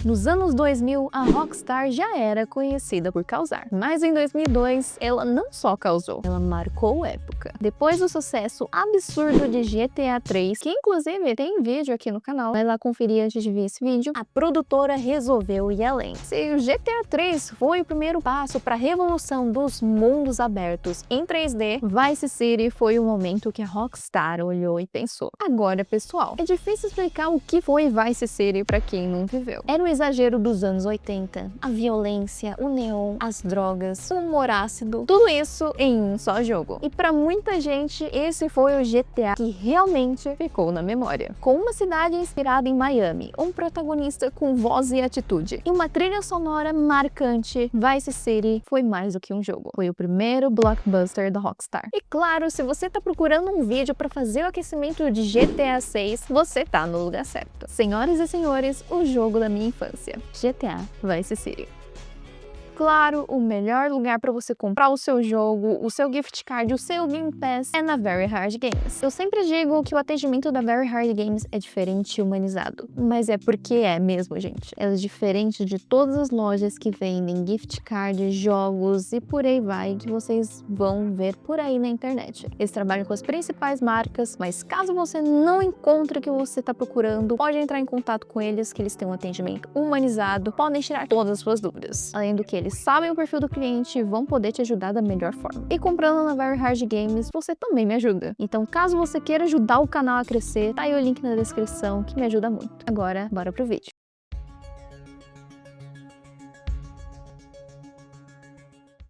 Nos anos 2000, a Rockstar já era conhecida por causar. Mas em 2002, ela não só causou, ela marcou época. Depois do sucesso absurdo de GTA 3, que inclusive tem vídeo aqui no canal, vai lá conferir antes de ver esse vídeo, a produtora resolveu ir além. Se o GTA 3 foi o primeiro passo para a revolução dos mundos abertos em 3D, Vice City foi o momento que a Rockstar olhou e pensou: agora, pessoal, é difícil explicar o que foi Vice City para quem não viveu. Era o exagero dos anos 80, a violência, o neon, as drogas, o humor ácido, tudo isso em um só jogo. E para muita gente, esse foi o GTA que realmente ficou na memória. Com uma cidade inspirada em Miami, um protagonista com voz e atitude, e uma trilha sonora marcante, Vice City foi mais do que um jogo. Foi o primeiro blockbuster da Rockstar. E claro, se você tá procurando um vídeo para fazer o aquecimento de GTA 6, você tá no lugar certo. Senhoras e senhores, o jogo da minha infância, GTA Vice City. Claro, o melhor lugar para você comprar o seu jogo, o seu gift card, o seu Game Pass é na Very Hard Games. Eu sempre digo que o atendimento da Very Hard Games é diferente e humanizado, mas é porque é mesmo, gente. Ela é diferente de todas as lojas que vendem gift card, jogos e por aí vai, que vocês vão ver por aí na internet. Eles trabalham com as principais marcas, mas caso você não encontre o que você está procurando, pode entrar em contato com eles, que eles têm um atendimento humanizado, podem tirar todas as suas dúvidas. Além do que eles sabem o perfil do cliente e vão poder te ajudar da melhor forma. E comprando na Very Hard Games, você também me ajuda. Então, caso você queira ajudar o canal a crescer, tá aí o link na descrição que me ajuda muito. Agora, bora pro vídeo.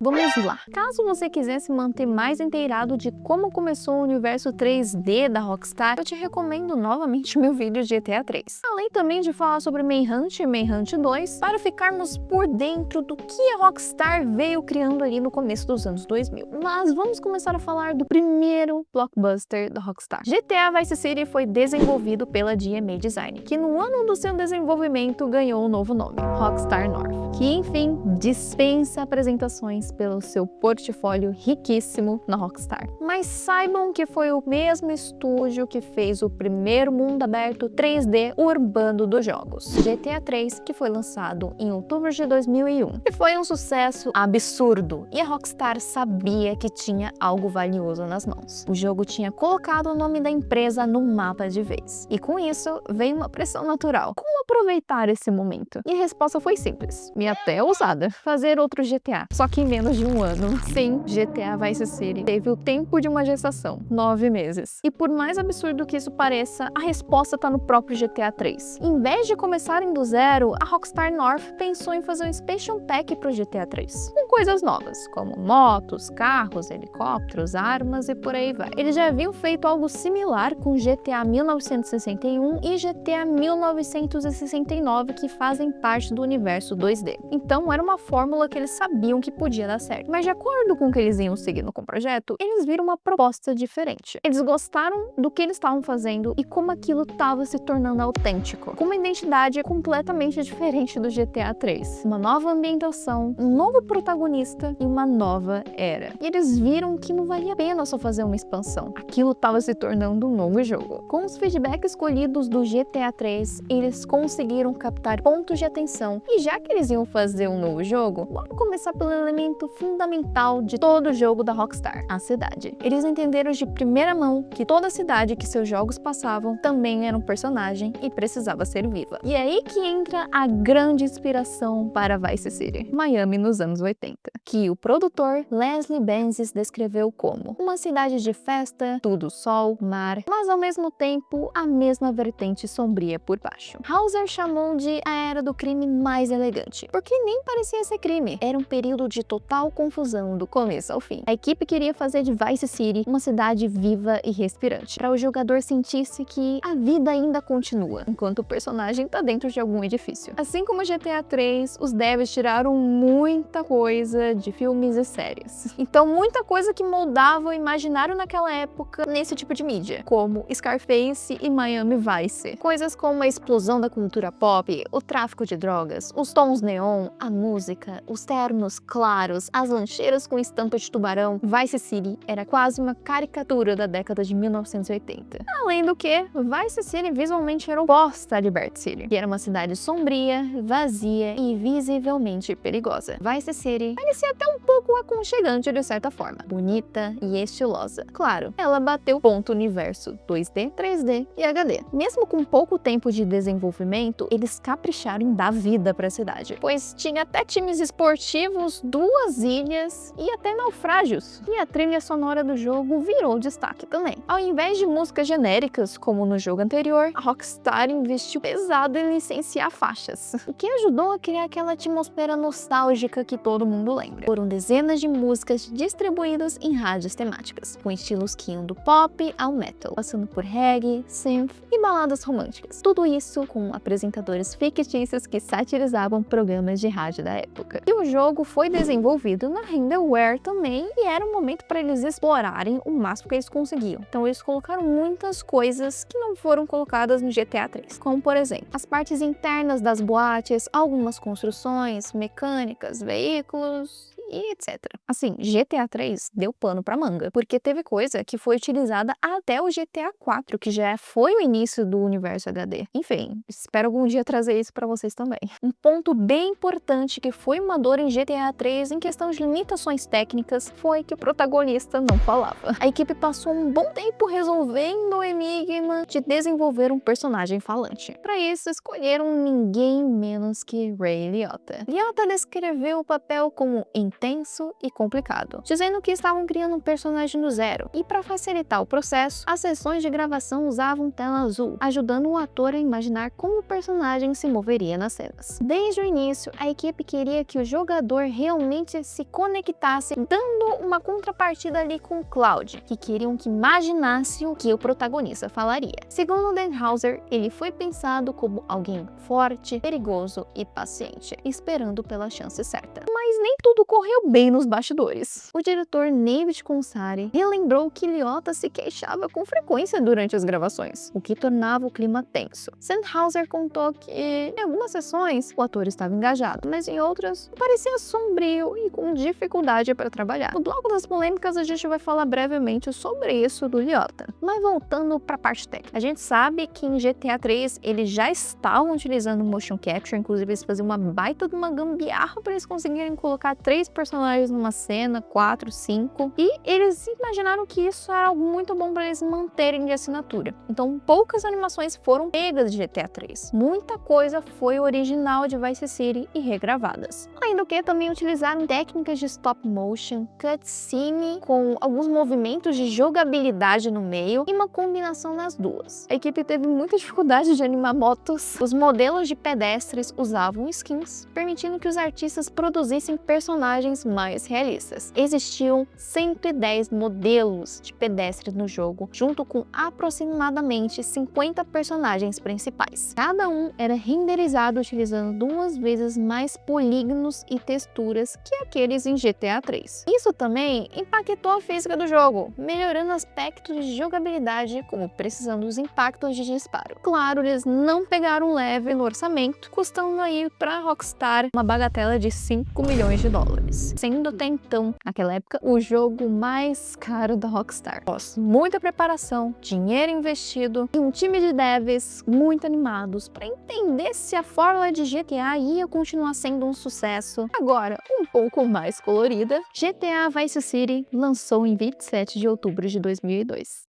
Vamos lá! Caso você quisesse manter mais inteirado de como começou o universo 3D da Rockstar, eu te recomendo novamente meu vídeo de GTA 3. Além também de falar sobre Manhunt e Manhunt 2, para ficarmos por dentro do que a Rockstar veio criando ali no começo dos anos 2000. Mas vamos começar a falar do primeiro blockbuster da Rockstar. GTA Vice City foi desenvolvido pela DMA Design, que no ano do seu desenvolvimento ganhou um novo nome, Rockstar North, que enfim dispensa apresentações pelo seu portfólio riquíssimo na Rockstar. Mas saibam que foi o mesmo estúdio que fez o primeiro mundo aberto 3D urbano dos jogos, GTA 3, que foi lançado em outubro de 2001. E foi um sucesso absurdo, e a Rockstar sabia que tinha algo valioso nas mãos. O jogo tinha colocado o nome da empresa no mapa de vez. E com isso, veio uma pressão natural. Como aproveitar esse momento? E a resposta foi simples, e até ousada: fazer outro GTA, só que em menos de um ano. Sim, GTA Vice City teve o tempo de uma gestação, 9 meses. E por mais absurdo que isso pareça, a resposta tá no próprio GTA 3. Em vez de começarem do zero, a Rockstar North pensou em fazer um expansion pack pro GTA 3, com coisas novas, como motos, carros, helicópteros, armas e por aí vai. Eles já haviam feito algo similar com GTA 1961 e GTA 1969, que fazem parte do universo 2D. Então era uma fórmula que eles sabiam que podia dar certo. Mas de acordo com o que eles iam seguindo com o projeto, eles viram uma proposta diferente. Eles gostaram do que eles estavam fazendo e como aquilo estava se tornando autêntico, com uma identidade completamente diferente do GTA 3. Uma nova ambientação, um novo protagonista e uma nova era. E eles viram que não valia a pena só fazer uma expansão. Aquilo estava se tornando um novo jogo. Com os feedbacks escolhidos do GTA 3, eles conseguiram captar pontos de atenção. E já que eles iam fazer um novo jogo, vamos começar pelo elemento fundamental de todo jogo da Rockstar, a cidade. Eles entenderam de primeira mão que toda cidade que seus jogos passavam também era um personagem e precisava ser viva. E é aí que entra a grande inspiração para Vice City, Miami nos anos 80, que o produtor Leslie Benzies descreveu como uma cidade de festa, tudo sol, mar, mas ao mesmo tempo a mesma vertente sombria por baixo. Hauser chamou de a era do crime mais elegante, porque nem parecia ser crime, era um período de total confusão do começo ao fim. A equipe queria fazer de Vice City uma cidade viva e respirante, para o jogador sentisse que a vida ainda continua, enquanto o personagem tá dentro de algum edifício. Assim como GTA 3, os devs tiraram muita coisa de filmes e séries. Então muita coisa que moldava o imaginário naquela época nesse tipo de mídia, como Scarface e Miami Vice. Coisas como a explosão da cultura pop, o tráfico de drogas, os tons neon, a música, os ternos claros, faros, as lancheiras com estampa de tubarão, Vice City era quase uma caricatura da década de 1980. Além do que, Vice City visualmente era oposta a Liberty City, que era uma cidade sombria, vazia e visivelmente perigosa. Vice City parecia até um pouco aconchegante de certa forma, bonita e estilosa. Claro, ela bateu ponto universo 2D, 3D e HD. Mesmo com pouco tempo de desenvolvimento, eles capricharam em dar vida para a cidade, pois tinha até times esportivos, 2 ilhas e até naufrágios. E a trilha sonora do jogo virou destaque também. Ao invés de músicas genéricas, como no jogo anterior, a Rockstar investiu pesado em licenciar faixas, o que ajudou a criar aquela atmosfera nostálgica que todo mundo lembra. Foram dezenas de músicas distribuídas em rádios temáticas, com estilos que iam do pop ao metal, passando por reggae, synth e baladas românticas. Tudo isso com apresentadores fictícios que satirizavam programas de rádio da época. E o jogo foi desenvolvido na Renderware também, e era um momento para eles explorarem o máximo que eles conseguiam. Então eles colocaram muitas coisas que não foram colocadas no GTA 3, como por exemplo, as partes internas das boates, algumas construções, mecânicas, veículos e etc. Assim, GTA 3 deu pano pra manga, porque teve coisa que foi utilizada até o GTA 4, que já foi o início do universo HD. Enfim, espero algum dia trazer isso pra vocês também. Um ponto bem importante que foi uma dor em GTA 3 em questão de limitações técnicas foi que o protagonista não falava. A equipe passou um bom tempo resolvendo o enigma de desenvolver um personagem falante. Para isso, escolheram ninguém menos que Ray Liotta. Liotta descreveu o papel como intenso e complicado, dizendo que estavam criando um personagem do zero, e para facilitar o processo, as sessões de gravação usavam tela azul, ajudando o ator a imaginar como o personagem se moveria nas cenas. Desde o início, a equipe queria que o jogador realmente se conectasse, dando uma contrapartida ali com o Cloud, que queriam que imaginasse o que o protagonista falaria. Segundo Dan Houser, ele foi pensado como alguém forte, perigoso e paciente, esperando pela chance certa. Mas nem tudo correu bem nos bastidores. O diretor David Consari relembrou que Liotta se queixava com frequência durante as gravações, o que tornava o clima tenso. Sennhauser contou que em algumas sessões o ator estava engajado, mas em outras parecia sombrio e com dificuldade para trabalhar. No bloco das polêmicas a gente vai falar brevemente sobre isso do Liotta. Mas voltando para a parte técnica, a gente sabe que em GTA 3 eles já estavam utilizando motion capture, inclusive eles faziam uma baita de uma gambiarra para eles conseguirem colocar 3 personagens numa cena, 4, 5, e eles imaginaram que isso era algo muito bom para eles manterem de assinatura. Então poucas animações foram pegas de GTA 3. Muita coisa foi original de Vice City e regravadas. Além do que também utilizaram técnicas de stop motion, cutscene com alguns movimentos de jogabilidade no meio e uma combinação das duas. A equipe teve muita dificuldade de animar motos. Os modelos de pedestres usavam skins, permitindo que os artistas produzissem personagens mais realistas. Existiam 110 modelos de pedestres no jogo, junto com aproximadamente 50 personagens principais. Cada um era renderizado utilizando 2 vezes mais polígonos e texturas que aqueles em GTA 3. Isso também impactou a física do jogo, melhorando aspectos de jogabilidade, como precisão dos impactos de disparo. Claro, eles não pegaram leve no orçamento, custando aí para Rockstar uma bagatela de 5 milhões de dólares, sendo até então, naquela época, o jogo mais caro da Rockstar. Após muita preparação, dinheiro investido e um time de devs muito animados para entender se a fórmula de GTA ia continuar sendo um sucesso, agora um pouco mais colorida, GTA Vice City lançou em 27 de outubro de 2002.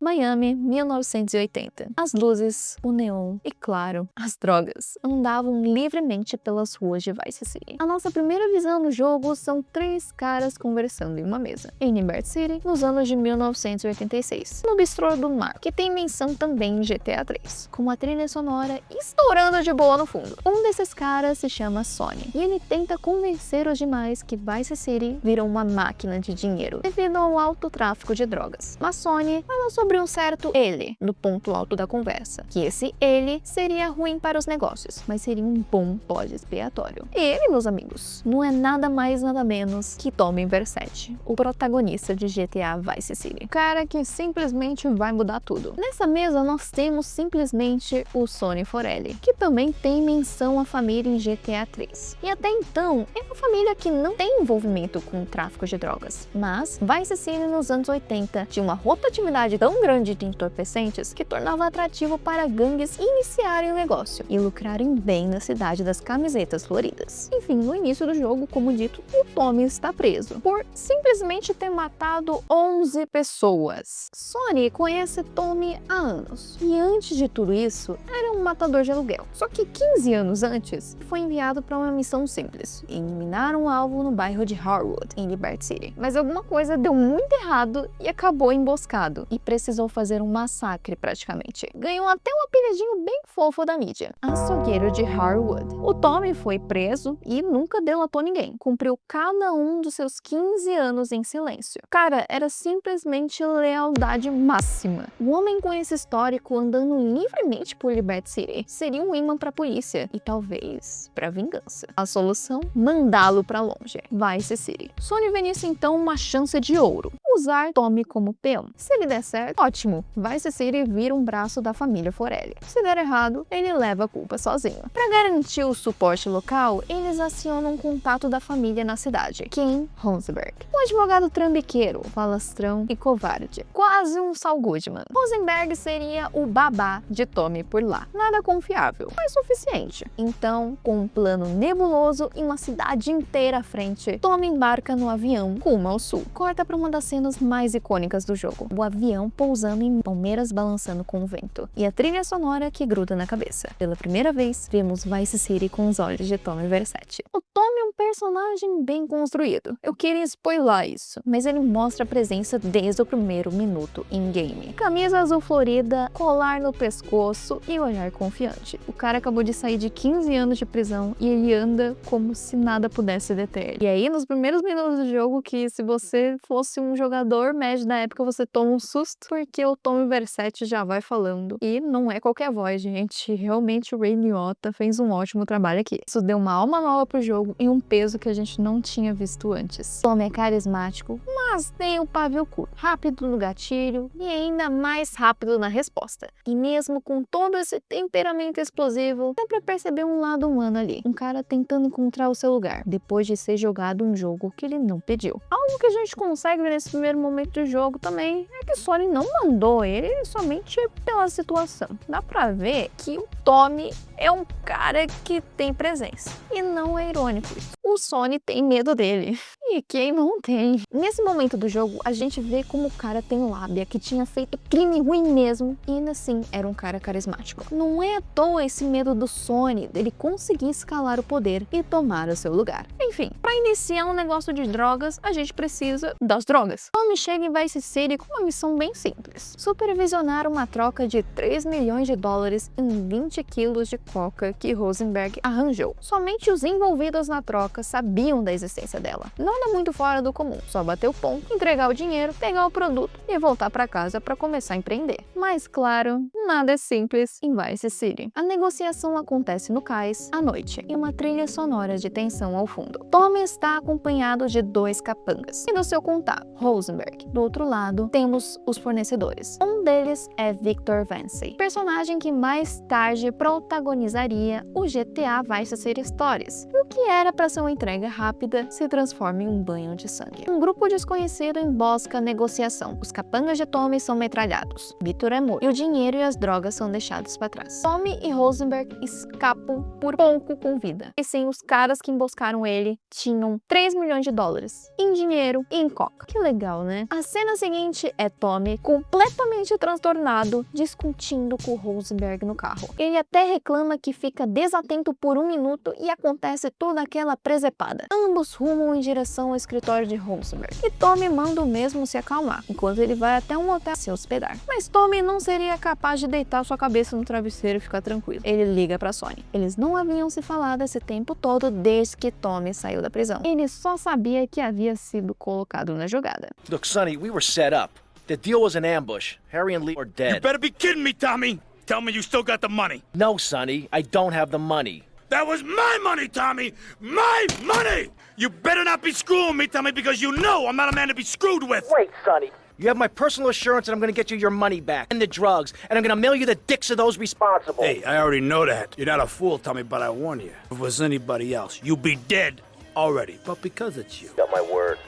Miami, 1980. As luzes, o neon e, claro, as drogas andavam livremente pelas ruas de Vice City. A nossa primeira visão no jogo são 3 caras conversando em uma mesa, em Liberty City, nos anos de 1986, no bistrô do mar, que tem menção também em GTA 3, com uma trilha sonora estourando de boa no fundo. Um desses caras se chama Sonny, e ele tenta convencer os demais que Vice City virou uma máquina de dinheiro, devido ao alto tráfico de drogas. Mas Sonny fala sobre sobre um certo ele no ponto alto da conversa, que esse ele seria ruim para os negócios, mas seria um bom bode expiatório. E ele, meus amigos, não é nada mais nada menos que Tommy Vercetti, o protagonista de GTA Vice City. O cara que simplesmente vai mudar tudo. Nessa mesa nós temos simplesmente o Sonny Forelli, que também tem menção à família em GTA 3. E até então, é uma família que não tem envolvimento com o tráfico de drogas, mas Vice City nos anos 80 tinha uma rotatividade tão grande de entorpecentes que tornava atrativo para gangues iniciarem o negócio e lucrarem bem na cidade das camisetas floridas. Enfim, no início do jogo, como dito, o Tommy está preso por simplesmente ter matado 11 pessoas. Sonny conhece Tommy há anos e antes de tudo isso, era um matador de aluguel. Só que 15 anos antes, foi enviado para uma missão simples: eliminar um alvo no bairro de Harwood, em Liberty City. Mas alguma coisa deu muito errado e acabou emboscado e precisou fazer um massacre praticamente. Ganhou até um apelidinho bem fofo da mídia: açougueiro de Harwood. O Tommy foi preso e nunca delatou ninguém. Cumpriu cada um dos seus 15 anos em silêncio. Cara, era simplesmente lealdade máxima. O homem com esse histórico andando livremente por Liberty City seria um imã pra polícia e talvez pra vingança. A solução? Mandá-lo pra longe. Vice City. Sonny vê nisso então uma chance de ouro: usar Tommy como peão. Se ele der certo, ótimo, Vice City vira um braço da família Forelli. Se der errado, ele leva a culpa sozinho. Para garantir o suporte local, eles acionam um contato da família na cidade, Ken Rosenberg, um advogado trambiqueiro, falastrão e covarde, quase um Saul Goodman. Rosenberg seria o babá de Tommy por lá. Nada confiável, mas suficiente. Então, com um plano nebuloso e uma cidade inteira à frente, Tommy embarca no avião rumo ao sul. Corta para uma das cenas mais icônicas do jogo: o avião pousando em palmeiras balançando com o vento, e a trilha sonora que gruda na cabeça. Pela primeira vez, vemos Vice City com os olhos de Tommy Vercetti. O Tommy é um personagem bem construído. Eu queria spoiler isso, mas ele mostra a presença desde o primeiro minuto em game. Camisa azul florida, colar no pescoço e olhar confiante. O cara acabou de sair de 15 anos de prisão e ele anda como se nada pudesse deter ele. E aí, nos primeiros minutos do jogo, que se você fosse um jogador médio da época, você toma um susto, porque o Tommy Vercetti já vai falando. E não é qualquer voz, gente. Realmente o Ray Liotta fez um ótimo trabalho aqui. Isso deu uma alma nova pro jogo e um peso que a gente não tinha visto antes. Tommy é carismático, mas tem o pavio curto, rápido no gatilho e ainda mais rápido na resposta. E mesmo com todo esse temperamento explosivo, dá pra perceber um lado humano ali. Um cara tentando encontrar o seu lugar, depois de ser jogado um jogo que ele não pediu. Algo que a gente consegue ver nesse primeiro momento do jogo também é que Sonny não mandou ele somente pela situação. Dá pra ver que o Tommy é um cara que tem presença. E não é irônico isso. O Sonny tem medo dele. E quem não tem? Nesse momento do jogo, a gente vê como o cara tem lábia, que tinha feito crime ruim mesmo, e ainda assim era um cara carismático. Não é à toa esse medo do Sonny dele conseguir escalar o poder e tomar o seu lugar. Enfim, para iniciar um negócio de drogas, a gente precisa das drogas. Tommy chega em Vice City com uma missão bem simples: supervisionar uma troca de 3 milhões de dólares em 20 quilos de coca que Rosenberg arranjou. Somente os envolvidos na troca sabiam da existência dela. Nada muito fora do comum, só bater o ponto, entregar o dinheiro, pegar o produto e voltar para casa para começar a empreender. Mas claro, nada é simples em Vice City. A negociação acontece no cais, à noite, e uma trilha sonora de tensão ao fundo. Tommy está acompanhado de 2 capangas e do seu contato, Rosenberg. Do outro lado, temos os fornecedores. Um deles é Victor Vance, personagem que mais tarde protagonizaria o GTA Vice City Stories. O que era para ser uma entrega rápida se transforma em um banho de sangue. Um grupo desconhecido embosca a negociação. Os capangas de Tommy são metralhados. Victor é morto e o dinheiro e as drogas são deixados para trás. Tommy e Rosenberg escapam por pouco com vida. E sim, os caras que emboscaram ele tinham 3 milhões de dólares em dinheiro e em coca. Que legal, né? A cena seguinte é Tommy completamente transtornado, discutindo com Rosenberg no carro. Ele até reclama que fica desatento por 1 minuto e acontece toda aquela presepada. Ambos rumam em direção ao escritório de Rosenberg e Tommy manda o mesmo se acalmar, enquanto ele vai até um hotel se hospedar. Mas Tommy não seria capaz de deitar sua cabeça no travesseiro e ficar tranquilo. Ele liga para Sonny. Eles não haviam se falado esse tempo todo desde que Tommy saiu da prisão. Ele só sabia que havia sido colocado na jogada. Look, Sonny, we were set up. The deal was an ambush. Harry and Lee are dead. You better be kidding me, Tommy! Tell me you still got the money. No, Sonny, I don't have the money. That was my money, Tommy! My money! You better not be screwing me, Tommy, because you know I'm not a man to be screwed with! Wait, Sonny. You have my personal assurance that I'm gonna get you your money back and the drugs, and I'm gonna mail you the dicks of those responsible. Hey, I already know that. You're not a fool, Tommy, but I warn you. If it was anybody else, you'd be dead already. But because it's you, Got my word.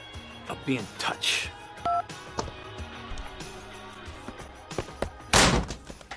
I'll be in touch.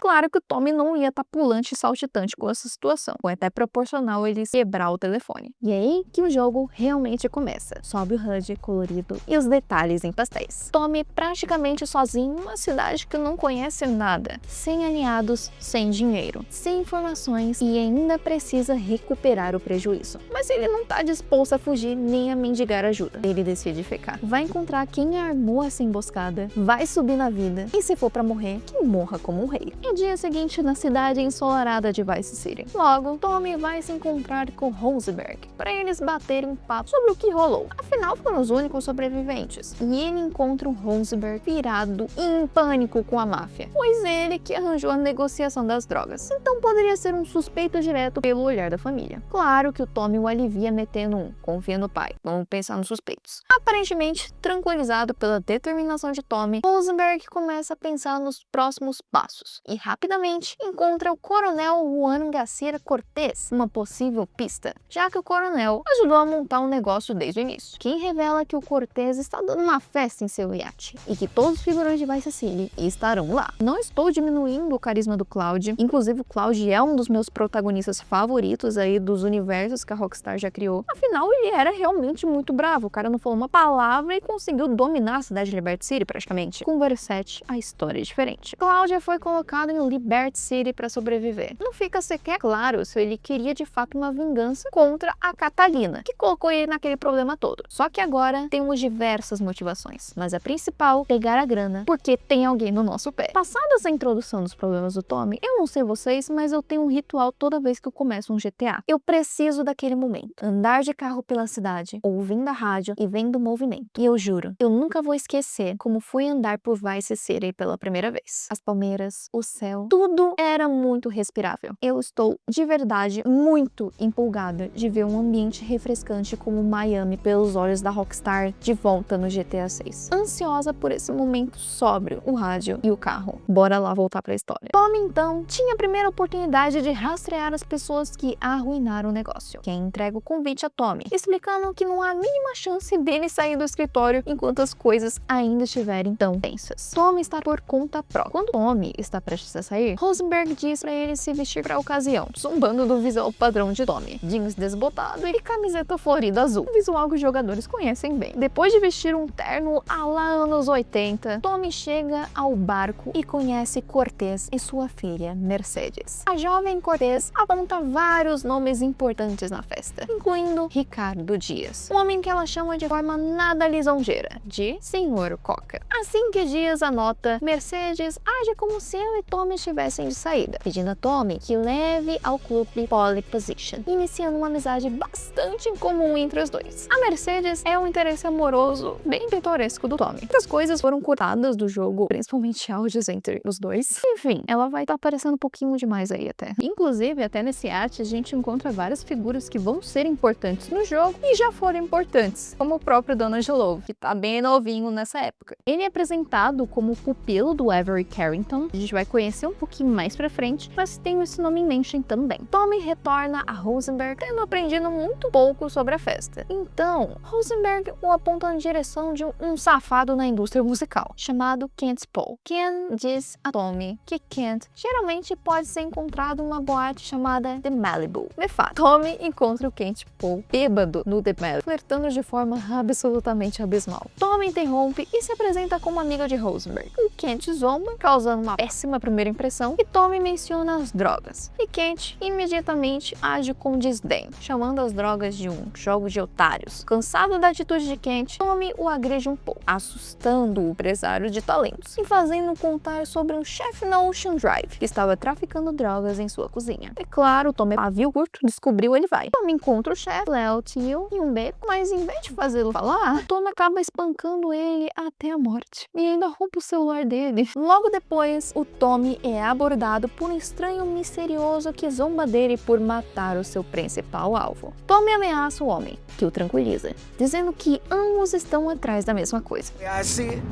Claro que o Tommy não ia estar pulante e saltitante com essa situação. Foi até proporcional ele quebrar o telefone. E é aí que o jogo realmente começa. Sobe o HUD colorido e os detalhes em pastéis. Tommy praticamente sozinho em uma cidade que não conhece nada. Sem aliados, sem dinheiro, sem informações e ainda precisa recuperar o prejuízo. Mas ele não tá disposto a fugir nem a mendigar ajuda. Ele decide ficar. Vai encontrar quem armou essa emboscada, vai subir na vida e se for pra morrer, que morra como um rei. No dia seguinte, na cidade ensolarada de Vice City. Logo, Tommy vai se encontrar com Rosenberg para eles baterem um papo sobre o que rolou. Afinal, foram os únicos sobreviventes. E ele encontra o Rosenberg virado e em pânico com a máfia, pois ele que arranjou a negociação das drogas. Então poderia ser um suspeito direto pelo olhar da família. Claro que o Tommy o alivia metendo um confia no pai, vamos pensar nos suspeitos. Aparentemente, tranquilizado pela determinação de Tommy, Rosenberg começa a pensar nos próximos passos e rapidamente encontra o coronel Juan Garcia Cortez, uma possível pista, já que o coronel ajudou a montar um negócio desde o início. Quem revela que o Cortez está dando uma festa em seu iate e que todos os figurantes de Vice City estarão lá. Não estou diminuindo o carisma do Cloud, inclusive o Cloud é um dos meus protagonistas favoritos aí dos universos que a Rockstar já criou. Afinal, ele era realmente muito bravo, o cara não falou uma palavra e conseguiu dominar a cidade de Liberty City praticamente. Com Versace, a história é diferente. Cloud foi colocado em Liberty City para sobreviver. Não fica sequer claro se ele queria de fato uma vingança contra a Catalina, que colocou ele naquele problema todo. Só que agora temos diversas motivações, mas a principal, pegar a grana, porque tem alguém no nosso pé. Passada essa introdução dos problemas do Tommy, eu não sei vocês, mas eu tenho um ritual toda vez que eu começo um GTA. Eu preciso daquele momento. Andar de carro pela cidade, ouvindo a rádio e vendo o movimento. E eu juro, eu nunca vou esquecer como fui andar por Vice City pela primeira vez. As palmeiras, o céu, tudo era muito respirável. Eu estou, de verdade, muito empolgada de ver um ambiente refrescante como Miami pelos olhos da Rockstar de volta no GTA 6. Ansiosa por esse momento sóbrio, o rádio e o carro. Bora lá voltar pra história. Tommy, então, tinha a primeira oportunidade de rastrear as pessoas que arruinaram o negócio. Quem entrega o convite a Tommy, explicando que não há a mínima chance dele sair do escritório enquanto as coisas ainda estiverem tão tensas. Tommy está por conta própria. Quando Tommy está prestes a sair, Rosenberg diz pra ele se vestir pra ocasião, zumbando do visual padrão de Tommy. Jeans desbotado e camiseta florida azul. Visual que os jogadores conhecem bem. Depois de vestir um terno à la anos 80, Tommy chega ao barco e conhece Cortez e sua filha, Mercedes. A jovem Cortez aponta vários nomes importantes na festa, incluindo Ricardo Dias, um homem que ela chama de forma nada lisonjeira, de Senhor Coca. Assim que Dias anota, Mercedes age como se eu e Tommy estivessem de saída, pedindo a Tommy que leve ao clube Pole Position, iniciando uma amizade bastante incomum entre os dois. A Mercedes é um interesse amoroso bem pitoresco do Tommy. As coisas foram cortadas do jogo, principalmente áudios entre os dois. Enfim, ela vai estar aparecendo um pouquinho demais aí até. Inclusive, até nesse arte, a gente encontra várias figuras que vão ser importantes no jogo e já foram importantes, como o próprio Donald Love, que tá bem novinho nessa época. Ele é apresentado como pupilo do Avery Carrington, a gente vai conhecer um pouquinho mais pra frente, mas tem esse nome em mente também. Tommy retorna a Rosenberg tendo aprendido muito pouco sobre a festa. Então, Rosenberg o aponta na direção de um safado na indústria musical, chamado Kent Paul. Ken diz a Tommy que Kent geralmente pode ser encontrado numa boate chamada The Malibu. De fato, Tommy encontra o Kent Paul bêbado no The Malibu, flertando de forma absolutamente abismal. Tommy interrompe e se apresenta como amiga de Rosenberg. O Kent zomba, causando uma péssima primeira primeira impressão e Tommy menciona as drogas. E Kent imediatamente age com desdém, chamando as drogas de um jogo de otários. Cansado da atitude de Kent, Tommy o agride um pouco, assustando o empresário de talentos e fazendo contar sobre um chefe na Ocean Drive que estava traficando drogas em sua cozinha. É claro, Tommy pavio curto, descobriu ele vai. Tommy encontra o chefe, Léo, Tio e um beco, mas em vez de fazê-lo falar, Tommy acaba espancando ele até a morte e ainda rouba o celular dele. Logo depois, o Tommy é abordado por um estranho misterioso que zomba dele por matar o seu principal alvo. Tommy ameaça o homem, que o tranquiliza, dizendo que ambos estão atrás da mesma coisa. I see it.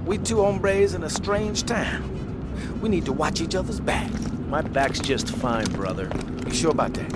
We two hombres in a strange town. We need to watch each other's back. My back's just fine, brother. You sure about that?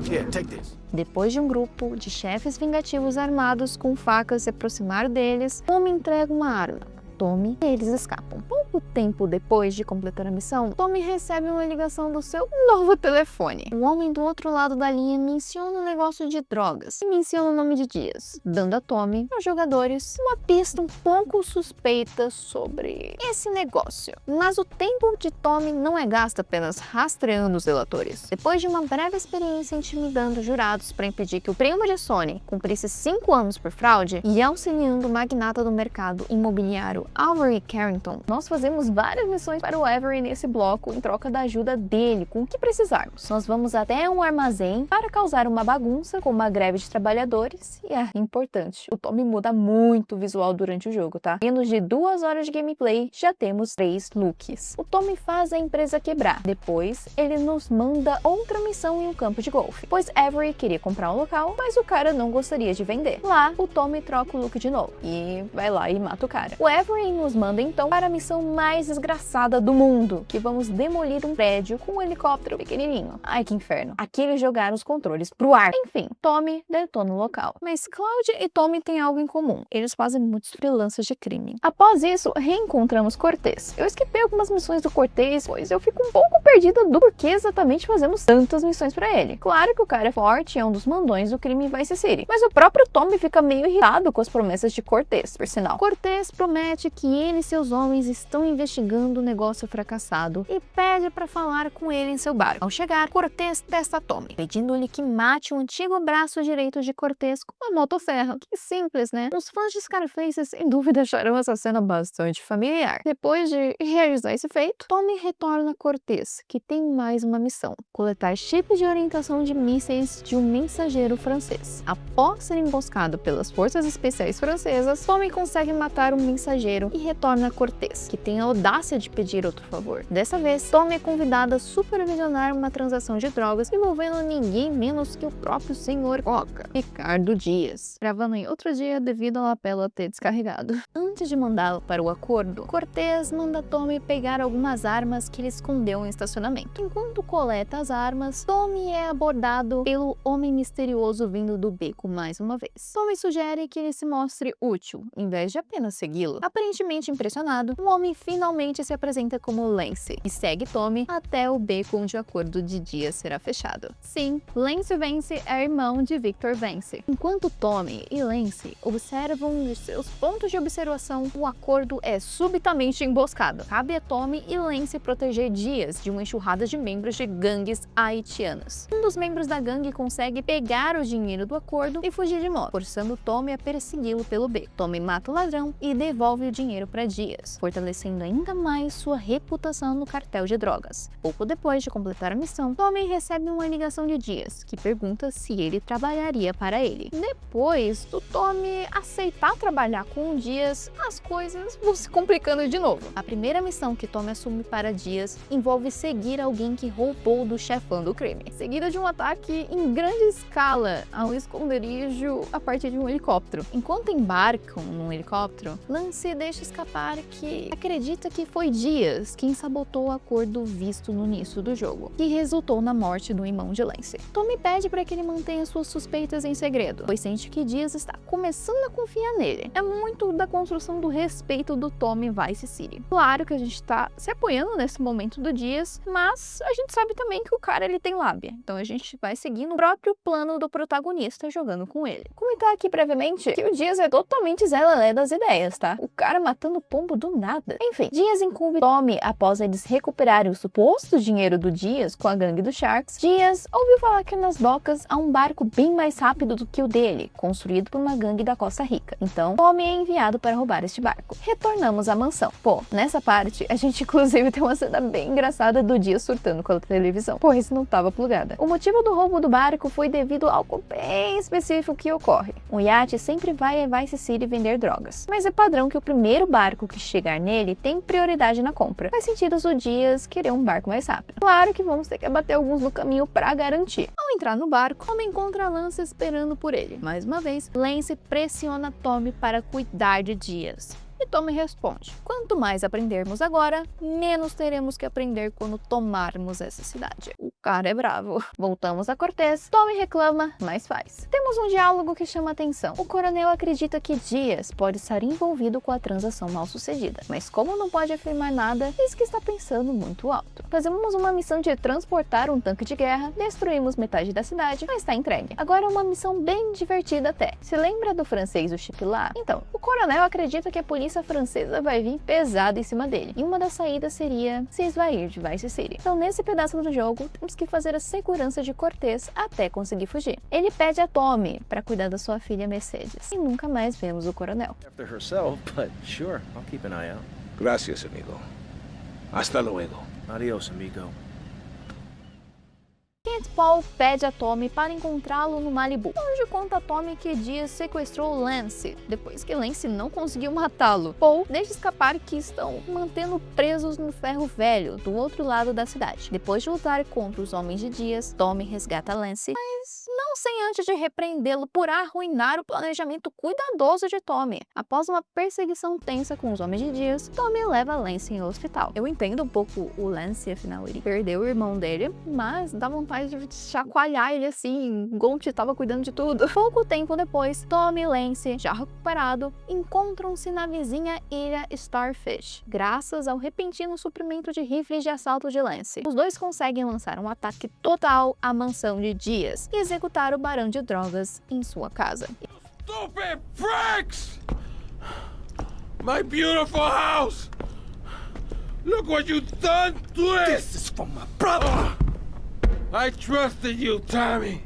Here, take this. Depois de um grupo de chefes vingativos armados com facas se aproximar deles, Tommy entrega uma arma. Tommy e eles escapam. Pouco tempo depois de completar a missão, Tommy recebe uma ligação do seu novo telefone. O homem do outro lado da linha menciona um negócio de drogas e menciona o nome de Dias, dando a Tommy e aos jogadores uma pista um pouco suspeita sobre esse negócio. Mas o tempo de Tommy não é gasto apenas rastreando os relatores. Depois de uma breve experiência intimidando jurados para impedir que o primo de Sony cumprisse 5 anos por fraude e auxiliando o magnata do mercado imobiliário Avery Carrington, nós fazemos várias missões para o Avery nesse bloco em troca da ajuda dele com o que precisarmos. Nós vamos até um armazém para causar uma bagunça com uma greve de trabalhadores e é importante, o Tommy muda muito o visual durante o jogo, tá? Menos de 2 horas de gameplay, já temos 3 looks. O Tommy faz a empresa quebrar. Depois, ele nos manda outra missão em um campo de golfe, pois Avery queria comprar um local, mas o cara não gostaria de vender. Lá, o Tommy troca o look de novo e vai lá e mata o cara. O Avery nos manda então para a missão mais desgraçada do mundo, que vamos demolir um prédio com um helicóptero pequenininho. Ai, que inferno. Aqui eles jogaram os controles pro ar. Enfim, Tommy detona o local. Mas Cloud e Tommy têm algo em comum. Eles fazem muitos freelancers de crime. Após isso, reencontramos Cortez. Eu esquipei algumas missões do Cortez, pois eu fico um pouco perdida do porquê exatamente fazemos tantas missões pra ele. Claro que o cara é forte, é um dos mandões do crime em Vice City, mas o próprio Tommy fica meio irritado com as promessas de Cortez, por sinal. Cortez promete que ele e seus homens estão investigando o negócio fracassado e pede para falar com ele em seu barco. Ao chegar, Cortez testa Tommy, pedindo-lhe que mate o antigo braço direito de Cortez com uma motosserra. Que simples, né? Os fãs de Scarface sem dúvida acharão essa cena bastante familiar. Depois de realizar esse feito, Tommy retorna a Cortez, que tem mais uma missão: coletar chips de orientação de mísseis de um mensageiro francês. Após ser emboscado pelas forças especiais francesas, Tommy consegue matar um mensageiro e retorna a Cortez, que tem a audácia de pedir outro favor. Dessa vez, Tommy é convidado a supervisionar uma transação de drogas envolvendo ninguém menos que o próprio Sr. Coca, Ricardo Dias, gravando em outro dia devido à lapela ter descarregado. Antes de mandá-lo para o acordo, Cortez manda Tommy pegar algumas armas que ele escondeu em estacionamento. Enquanto coleta as armas, Tommy é abordado pelo homem misterioso vindo do beco mais uma vez. Tommy sugere que ele se mostre útil, em vez de apenas segui-lo. Aparentemente impressionado, o homem finalmente se apresenta como Lance e segue Tommy até o beco onde o acordo de Dias será fechado. Sim, Lance Vance é irmão de Victor Vance. Enquanto Tommy e Lance observam de seus pontos de observação, o acordo é subitamente emboscado. Cabe a Tommy e Lance proteger Dias de uma enxurrada de membros de gangues haitianas. Um dos membros da gangue consegue pegar o dinheiro do acordo e fugir de moto, forçando Tommy a persegui-lo pelo beco. Tommy mata o ladrão e devolve o dinheiro para Dias, fortalecendo ainda mais sua reputação no cartel de drogas. Pouco depois de completar a missão, Tommy recebe uma ligação de Dias, que pergunta se ele trabalharia para ele. Depois do Tommy aceitar trabalhar com o Dias, as coisas vão se complicando de novo. A primeira missão que Tommy assume para Dias envolve seguir alguém que roubou do chefão do crime, seguida de um ataque em grande escala ao esconderijo a partir de um helicóptero. Enquanto embarcam num helicóptero, Lance deixa escapar que acredita que foi Dias quem sabotou o acordo visto no início do jogo, que resultou na morte do irmão de Lance. Tommy pede para que ele mantenha suas suspeitas em segredo, pois sente que Dias está começando a confiar nele. É muito da construção do respeito do Tommy em Vice City. Claro que a gente tá se apoiando nesse momento do Dias, mas a gente sabe também que o cara ele tem lábia, então a gente vai seguindo o próprio plano do protagonista jogando com ele. Comentar aqui brevemente que o Dias é totalmente Zé Lelé das ideias, tá? O cara matando pombo do nada. Enfim, Dias incumbe Tommy após eles recuperarem o suposto dinheiro do Dias com a gangue dos Sharks. Dias ouviu falar que nas docas há um barco bem mais rápido do que o dele, construído por uma gangue da Costa Rica. Então, Tommy é enviado para roubar este barco. Retornamos à mansão. Pô, nessa parte, a gente inclusive tem uma cena bem engraçada do Dias surtando com a televisão, pois não estava plugada. O motivo do roubo do barco foi devido a algo bem específico que ocorre. O iate sempre vai a Vice City vender drogas, mas é padrão que o primeiro barco que chegar nele tem prioridade na compra. Faz sentido o Dias querer um barco mais rápido. Claro que vamos ter que abater alguns no caminho para garantir. Ao entrar no barco, Tommy encontra Lance esperando por ele. Mais uma vez, Lance pressiona Tommy para cuidar de Dias. E Tommy responde: quanto mais aprendermos agora, menos teremos que aprender quando tomarmos essa cidade. O cara é bravo. Voltamos a Cortez. Tommy reclama, mas faz. Temos um diálogo que chama atenção. O coronel acredita que Dias pode estar envolvido com a transação mal sucedida, mas como não pode afirmar nada, diz que está pensando muito alto. Fazemos uma missão de transportar um tanque de guerra, destruímos metade da cidade, mas está entregue. Agora é uma missão bem divertida até. Se lembra do francês o Chip lá? Então, o coronel acredita que a polícia francesa vai vir pesado em cima dele, e uma das saídas seria se esvair de Vice City. Então, nesse pedaço do jogo, temos que fazer a segurança de Cortez até conseguir fugir. Ele pede a Tommy para cuidar da sua filha Mercedes, e nunca mais vemos o coronel. After herself, but sure, I'll keep an eye out. Gracias, amigo. Hasta luego. Adios, amigo. Kent Paul pede a Tommy para encontrá-lo no Malibu, onde conta a Tommy que Dias sequestrou Lance, depois que Lance não conseguiu matá-lo. Paul deixa escapar que estão mantendo presos no ferro velho, do outro lado da cidade. Depois de lutar contra os homens de Dias, Tommy resgata Lance, mas não sem antes de repreendê-lo por arruinar o planejamento cuidadoso de Tommy. Após uma perseguição tensa com os homens de Dias, Tommy leva Lance ao hospital. Eu entendo um pouco o Lance, afinal ele perdeu o irmão dele, mas dá vontade de chacoalhar ele assim, Gonti tava cuidando de tudo. Pouco tempo depois, Tommy e Lance, já recuperado, encontram-se na vizinha ilha Starfish, graças ao repentino suprimento de rifles de assalto de Lance. Os dois conseguem lançar um ataque total à mansão de Dias e executar o barão de drogas em sua casa. Stupid pricks! My beautiful house! Look what you've done to it! This is for my brother! I trusted you, Tommy.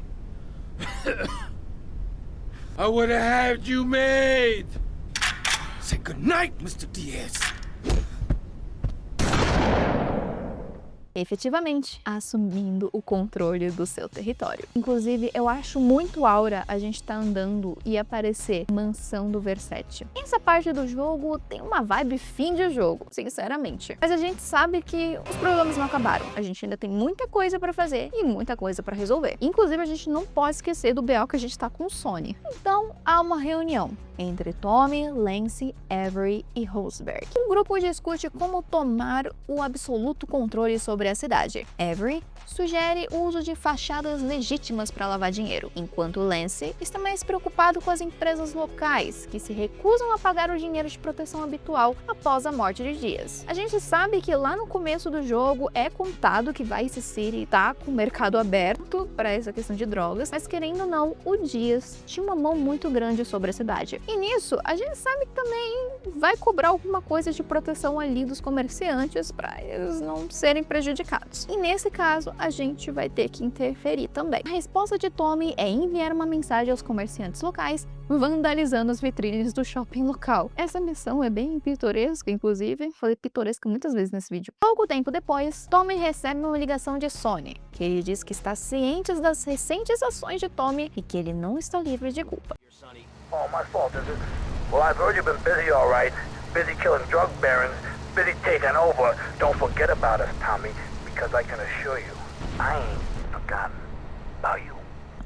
I would have had you made. Say goodnight, Mr. Diaz. Efetivamente assumindo o controle do seu território. Inclusive, eu acho muito aura a gente tá andando e aparecer mansão do Versace. Essa parte do jogo tem uma vibe fim de jogo, sinceramente. Mas a gente sabe que os problemas não acabaram. A gente ainda tem muita coisa pra fazer e muita coisa pra resolver. Inclusive, a gente não pode esquecer do BO que a gente tá com o Sonny. Então, há uma reunião entre Tommy, Lance, Avery e Rosberg. O grupo discute como tomar o absoluto controle sobre a cidade. Avery sugere o uso de fachadas legítimas para lavar dinheiro, enquanto Lance está mais preocupado com as empresas locais, que se recusam a pagar o dinheiro de proteção habitual após a morte de Dias. A gente sabe que lá no começo do jogo é contado que Vice City tá com o mercado aberto para essa questão de drogas, mas querendo ou não, o Dias tinha uma mão muito grande sobre a cidade. E nisso, a gente sabe que também vai cobrar alguma coisa de proteção ali dos comerciantes para eles não serem prejudicados. E nesse caso, a gente vai ter que interferir também. A resposta de Tommy é enviar uma mensagem aos comerciantes locais, vandalizando as vitrines do shopping local. Essa missão é bem pitoresca, inclusive. Falei pitoresca muitas vezes nesse vídeo. Pouco tempo depois, Tommy recebe uma ligação de Sonny, que ele diz que está ciente das recentes ações de Tommy e que ele não está livre de culpa. Oh, my fault, is it? Well, I've heard you've been busy, all right. Busy killing drug barons, busy taking over. Don't forget about us, Tommy, because I can assure you, I ain't forgotten about you.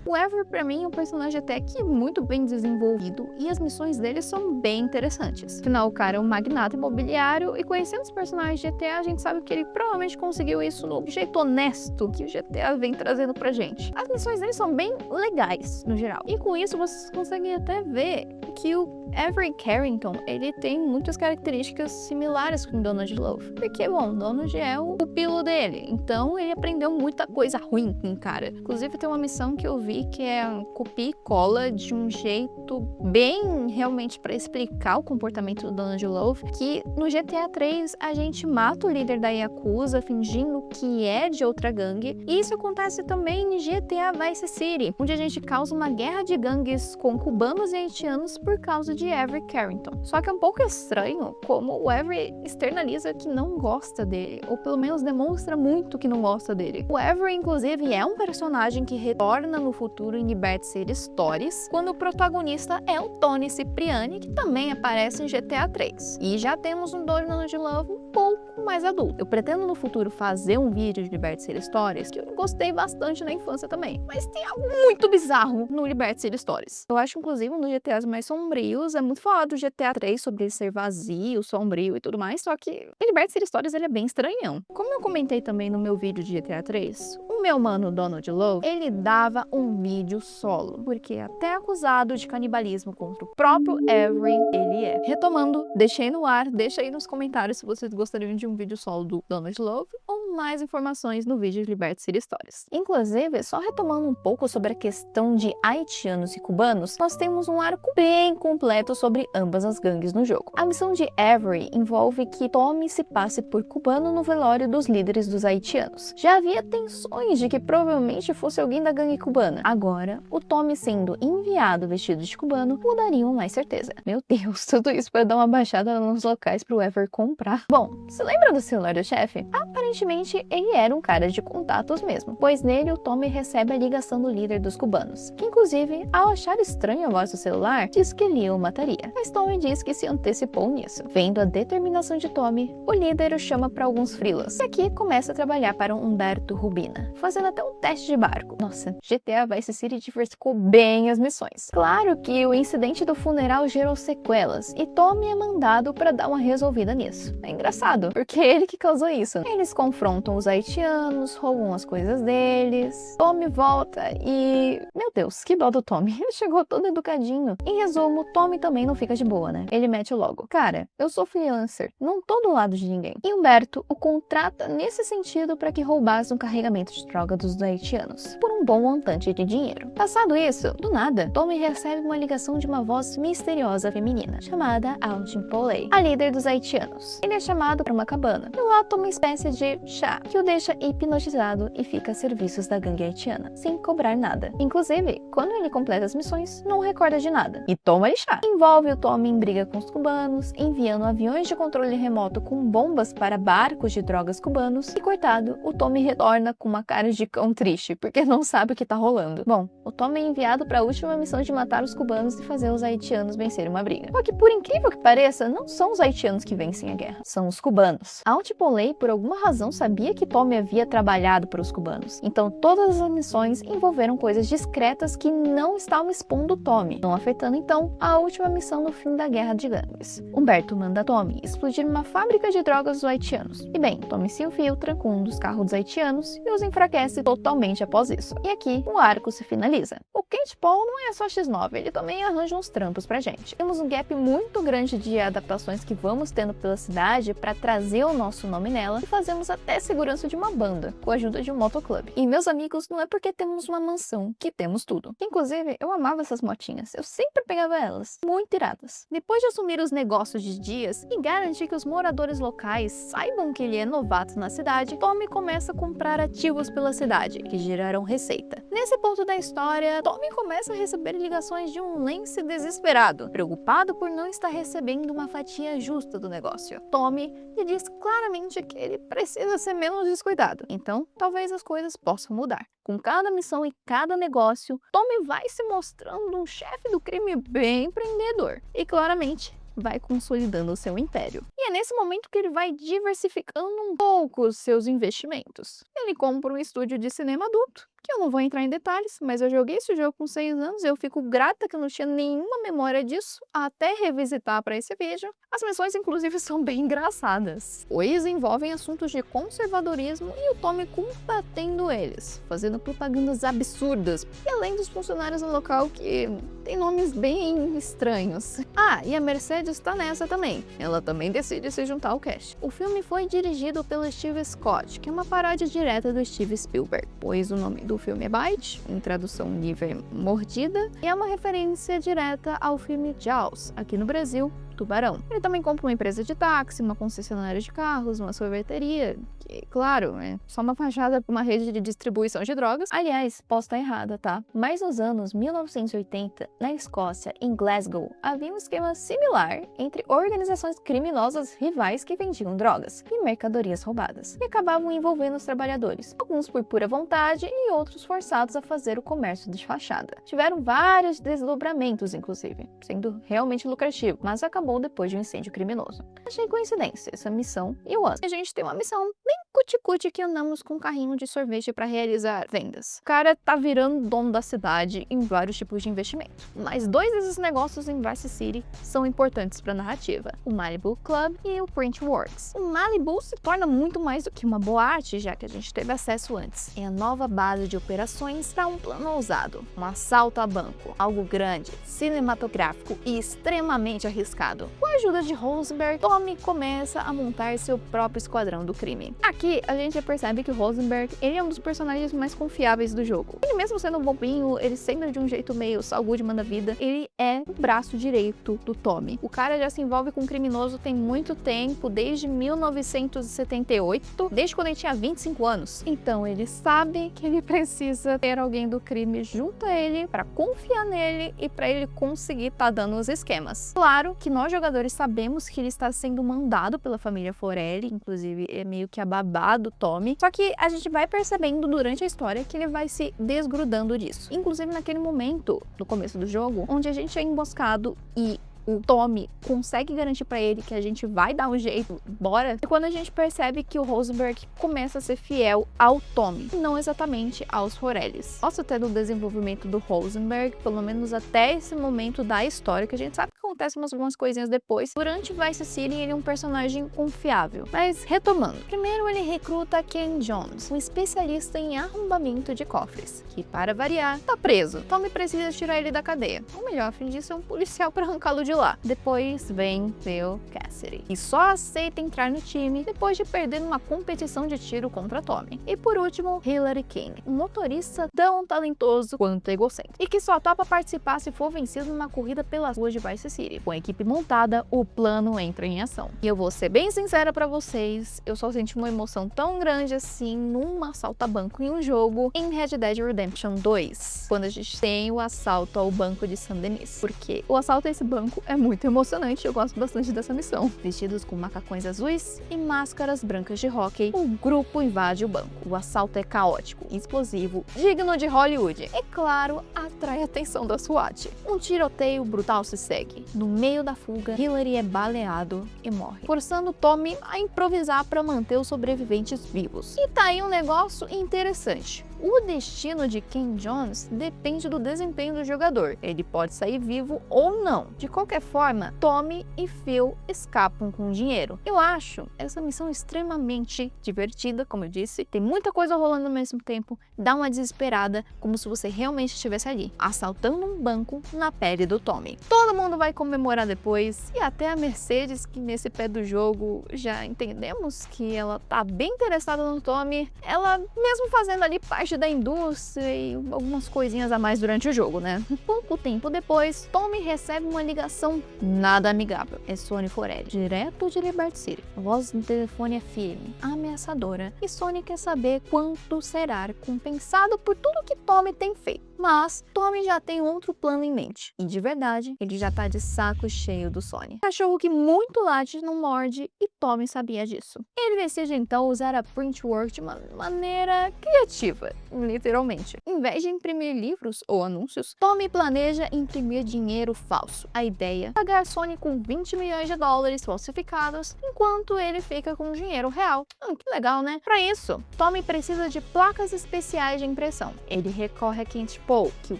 O Avery, pra mim, é um personagem até que muito bem desenvolvido e as missões dele são bem interessantes. Afinal, o cara é um magnata imobiliário e conhecendo os personagens de GTA, a gente sabe que ele provavelmente conseguiu isso no jeito honesto que o GTA vem trazendo pra gente. As missões dele são bem legais, no geral. E com isso, vocês conseguem até ver que o Avery Carrington, ele tem muitas características similares com Donald Love. Porque, bom, Donald é o pupilo dele, então ele aprendeu muita coisa ruim com o cara. Inclusive, tem uma missão que eu vi vi que é copia e cola de um jeito bem realmente para explicar o comportamento do Donald Love, que no GTA 3 a gente mata o líder da Yakuza fingindo que é de outra gangue, e isso acontece também em GTA Vice City, onde a gente causa uma guerra de gangues com cubanos e haitianos por causa de Avery Carrington. Só que é um pouco estranho como o Avery externaliza que não gosta dele, ou pelo menos demonstra muito que não gosta dele. O Avery, inclusive, é um personagem que retorna no futuro em Liberty City Stories, quando o protagonista é o Tony Cipriani, que também aparece em GTA 3. E já temos um Donald Love um pouco mais adulto. Eu pretendo no futuro fazer um vídeo de Liberty City Stories, que eu gostei bastante na infância também. Mas tem algo muito bizarro no Liberty City Stories. Eu acho, inclusive, um dos GTAs mais sombrios. É muito falado do GTA 3 sobre ele ser vazio, sombrio e tudo mais, só que o Liberty City Stories ele é bem estranhão. Como eu comentei também no meu vídeo de GTA 3, o meu mano Donald Love, ele dava um vídeo solo, porque até acusado de canibalismo contra o próprio Avery, ele é. Retomando, deixei no ar, deixa aí nos comentários se vocês gostariam de um vídeo solo do Donald Love ou mais informações no vídeo de Liberty City Stories. Inclusive, só retomando um pouco sobre a questão de haitianos e cubanos, nós temos um arco bem completo sobre ambas as gangues no jogo. A missão de Avery envolve que Tommy se passe por cubano no velório dos líderes dos haitianos. Já havia tensões de que provavelmente fosse alguém da gangue cubana. Agora, o Tommy sendo enviado vestido de cubano mudariam mais certeza. Meu Deus, tudo isso para dar uma baixada nos locais pro Avery comprar. Bom, se lembra do celular do chefe? Aparentemente ele era um cara de contatos mesmo, pois nele o Tommy recebe a ligação do líder dos cubanos, que inclusive, ao achar estranho a voz do celular, diz que ele o mataria. Mas Tommy diz que se antecipou nisso. Vendo a determinação de Tommy, o líder o chama para alguns freelas, e aqui começa a trabalhar para Humberto Rubina, fazendo até um teste de barco. Nossa, GTA Vice City diversificou bem as missões. Claro que o incidente do funeral gerou sequelas, e Tommy é mandado para dar uma resolvida nisso. É engraçado, porque é ele que causou isso. Eles confrontam os haitianos, roubam as coisas deles, Tommy volta e... Meu Deus, que dó do Tommy. Ele chegou todo educadinho. Em resumo, Tommy também não fica de boa, né? Ele mete logo: cara, eu sou freelancer, não tô do lado de ninguém. E Humberto o contrata nesse sentido para que roubasse um carregamento de droga dos haitianos, por um bom montante de dinheiro. Passado isso, do nada, Tommy recebe uma ligação de uma voz misteriosa feminina, chamada Altin Poley, a líder dos haitianos. Ele é chamado para uma cabana, e lá toma uma espécie de chá, que o deixa hipnotizado e fica a serviços da gangue haitiana, sem cobrar nada. Inclusive, quando ele completa as missões, não recorda de nada. E toma-lhe chá. Envolve o Tommy em briga com os cubanos, enviando aviões de controle remoto com bombas para barcos de drogas cubanos, e coitado, o Tommy retorna com uma cara de cão triste, porque não sabe o que tá rolando. Bom, o Tommy é enviado para a última missão de matar os cubanos e fazer os haitianos vencerem uma briga. Só que, por incrível que pareça, não são os haitianos que vencem a guerra, são os cubanos. Alt Poley, por alguma razão, sabia que Tommy havia trabalhado para os cubanos, então todas as missões envolveram coisas discretas que não estavam expondo Tommy, não afetando então a última missão no fim da guerra de gangues. Humberto manda Tommy explodir uma fábrica de drogas dos haitianos. E bem, Tommy se infiltra com um dos carros dos haitianos e os enfraquece totalmente após isso. E aqui, o arco se finaliza. O Kent Paul não é só X9, ele também arranja uns trampos pra gente. Temos um gap muito grande de adaptações que vamos tendo pela cidade para trazer o nosso nome nela, e fazemos até segurança de uma banda, com a ajuda de um motoclube. E meus amigos, não é porque temos uma mansão que temos tudo. Inclusive, eu amava essas motinhas, eu sempre pegava elas, muito iradas. Depois de assumir os negócios de Dias e garantir que os moradores locais saibam que ele é novato na cidade, Tommy começa a comprar ativos pela cidade, que gerarão receita. Nesse ponto da história, Tommy começa a receber ligações de um Lance desesperado, preocupado por não estar recebendo uma fatia justa do negócio. Tommy lhe diz claramente que ele precisa ser menos descuidado, então talvez as coisas possam mudar. Com cada missão e cada negócio, Tommy vai se mostrando um chefe do crime bem empreendedor e claramente vai consolidando o seu império. E é nesse momento que ele vai diversificando um pouco os seus investimentos. Ele compra um estúdio de cinema adulto, que eu não vou entrar em detalhes, mas eu joguei esse jogo com 6 anos e eu fico grata que eu não tinha nenhuma memória disso até revisitar para esse vídeo. As missões, inclusive, são bem engraçadas, pois envolvem assuntos de conservadorismo e o Tommy combatendo eles, fazendo propagandas absurdas, e além dos funcionários no local que tem nomes bem estranhos. Ah, e a Mercedes tá nessa também. Ela também decide decide se juntar ao cast. O filme foi dirigido pelo Steve Scott, que é uma paródia direta do Steve Spielberg, pois o nome do filme é Bite, em tradução livre mordida, e é uma referência direta ao filme Jaws, aqui no Brasil, Tubarão. Ele também compra uma empresa de táxi, uma concessionária de carros, uma sorveteria, que, claro, é só uma fachada para uma rede de distribuição de drogas. Aliás, posso estar errada, tá? Mas nos anos 1980, na Escócia, em Glasgow, havia um esquema similar entre organizações criminosas rivais que vendiam drogas e mercadorias roubadas, e acabavam envolvendo os trabalhadores, alguns por pura vontade e outros forçados a fazer o comércio de fachada. Tiveram vários desdobramentos, inclusive, sendo realmente lucrativo, mas acabou depois de um incêndio criminoso. Achei coincidência essa missão e o ano. A gente tem uma missão bem cuticute que andamos com um carrinho de sorvete para realizar vendas. O cara tá virando dono da cidade em vários tipos de investimento. Mas dois desses negócios em Vice City são importantes para a narrativa: o Malibu Club e o Printworks. O Malibu se torna muito mais do que uma boate, já que a gente teve acesso antes. É a nova base de operações para um plano ousado, um assalto a banco, algo grande, cinematográfico e extremamente arriscado. Com a ajuda de Rosenberg, Tommy começa a montar seu próprio esquadrão do crime. Aqui a gente já percebe que o Rosenberg, ele é um dos personagens mais confiáveis do jogo. Ele mesmo sendo um bobinho, ele sendo de um jeito meio saúde manda vida, ele é o braço direito do Tommy. O cara já se envolve com um criminoso tem muito tempo, desde 1978, desde quando ele tinha 25 anos. Então ele sabe que ele precisa ter alguém do crime junto a ele para confiar nele e para ele conseguir tá dando os esquemas. Claro que nós jogadores sabemos que ele está sendo mandado pela família Forelli, inclusive é meio que a babá do Tommy, só que a gente vai percebendo durante a história que ele vai se desgrudando disso. Inclusive naquele momento, no começo do jogo, onde a gente é emboscado e o Tommy consegue garantir pra ele que a gente vai dar um jeito, bora. E quando a gente percebe que o Rosenberg começa a ser fiel ao Tommy, e não exatamente aos Forellis. Gosto até do desenvolvimento do Rosenberg, pelo menos até esse momento da história, que a gente sabe que acontecem algumas coisinhas depois. Durante Vice City, ele é um personagem confiável. Mas, retomando. Primeiro, ele recruta Ken Jones, um especialista em arrombamento de cofres, que, para variar, tá preso. Tommy precisa tirar ele da cadeia. Ou melhor, fingir ser um policial para arrancá-lo de lá. Depois vem Phil Cassidy, e só aceita entrar no time depois de perder numa competição de tiro contra Tommy. E por último, Hillary King, um motorista tão talentoso quanto egocêntrico, e que só topa participar se for vencido numa corrida pelas ruas de Vice City. Com a equipe montada, o plano entra em ação. E eu vou ser bem sincera pra vocês, eu só senti uma emoção tão grande assim num assalto a banco em um jogo em Red Dead Redemption 2, quando a gente tem o assalto ao banco de Saint-Denis, porque o assalto a esse banco é muito emocionante, eu gosto bastante dessa missão. Vestidos com macacões azuis e máscaras brancas de hóquei, o grupo invade o banco. O assalto é caótico, explosivo, digno de Hollywood. E claro, atrai a atenção da SWAT. Um tiroteio brutal se segue. No meio da fuga, Hillary é baleado e morre, forçando Tommy a improvisar para manter os sobreviventes vivos. E tá aí um negócio interessante. O destino de Ken Jones depende do desempenho do jogador. Ele pode sair vivo ou não. De qualquer forma, Tommy e Phil escapam com dinheiro. Eu acho essa missão extremamente divertida, como eu disse. Tem muita coisa rolando ao mesmo tempo. Dá uma desesperada, como se você realmente estivesse ali, assaltando um banco na pele do Tommy. Todo mundo vai comemorar depois. E até a Mercedes, que nesse pé do jogo já entendemos que ela tá bem interessada no Tommy. Ela, mesmo fazendo ali parte da indústria e algumas coisinhas a mais durante o jogo, né? Pouco tempo depois, Tommy recebe uma ligação nada amigável. É Sonny Forelli, direto de Liberty City. A voz no telefone é firme, ameaçadora, e Sonny quer saber quanto será compensado por tudo que Tommy tem feito. Mas Tommy já tem outro plano em mente. E de verdade, ele já tá de saco cheio do Sonny. Cachorro que muito late não morde, e Tommy sabia disso. Ele decide então usar a Printworks de uma maneira criativa, literalmente. Em vez de imprimir livros ou anúncios, Tommy planeja imprimir dinheiro falso. A ideia é pagar Sonny com 20 milhões de dólares falsificados, enquanto ele fica com dinheiro real. Que legal, né? Para isso, Tommy precisa de placas especiais de impressão. Ele recorre a Kent Paul, que o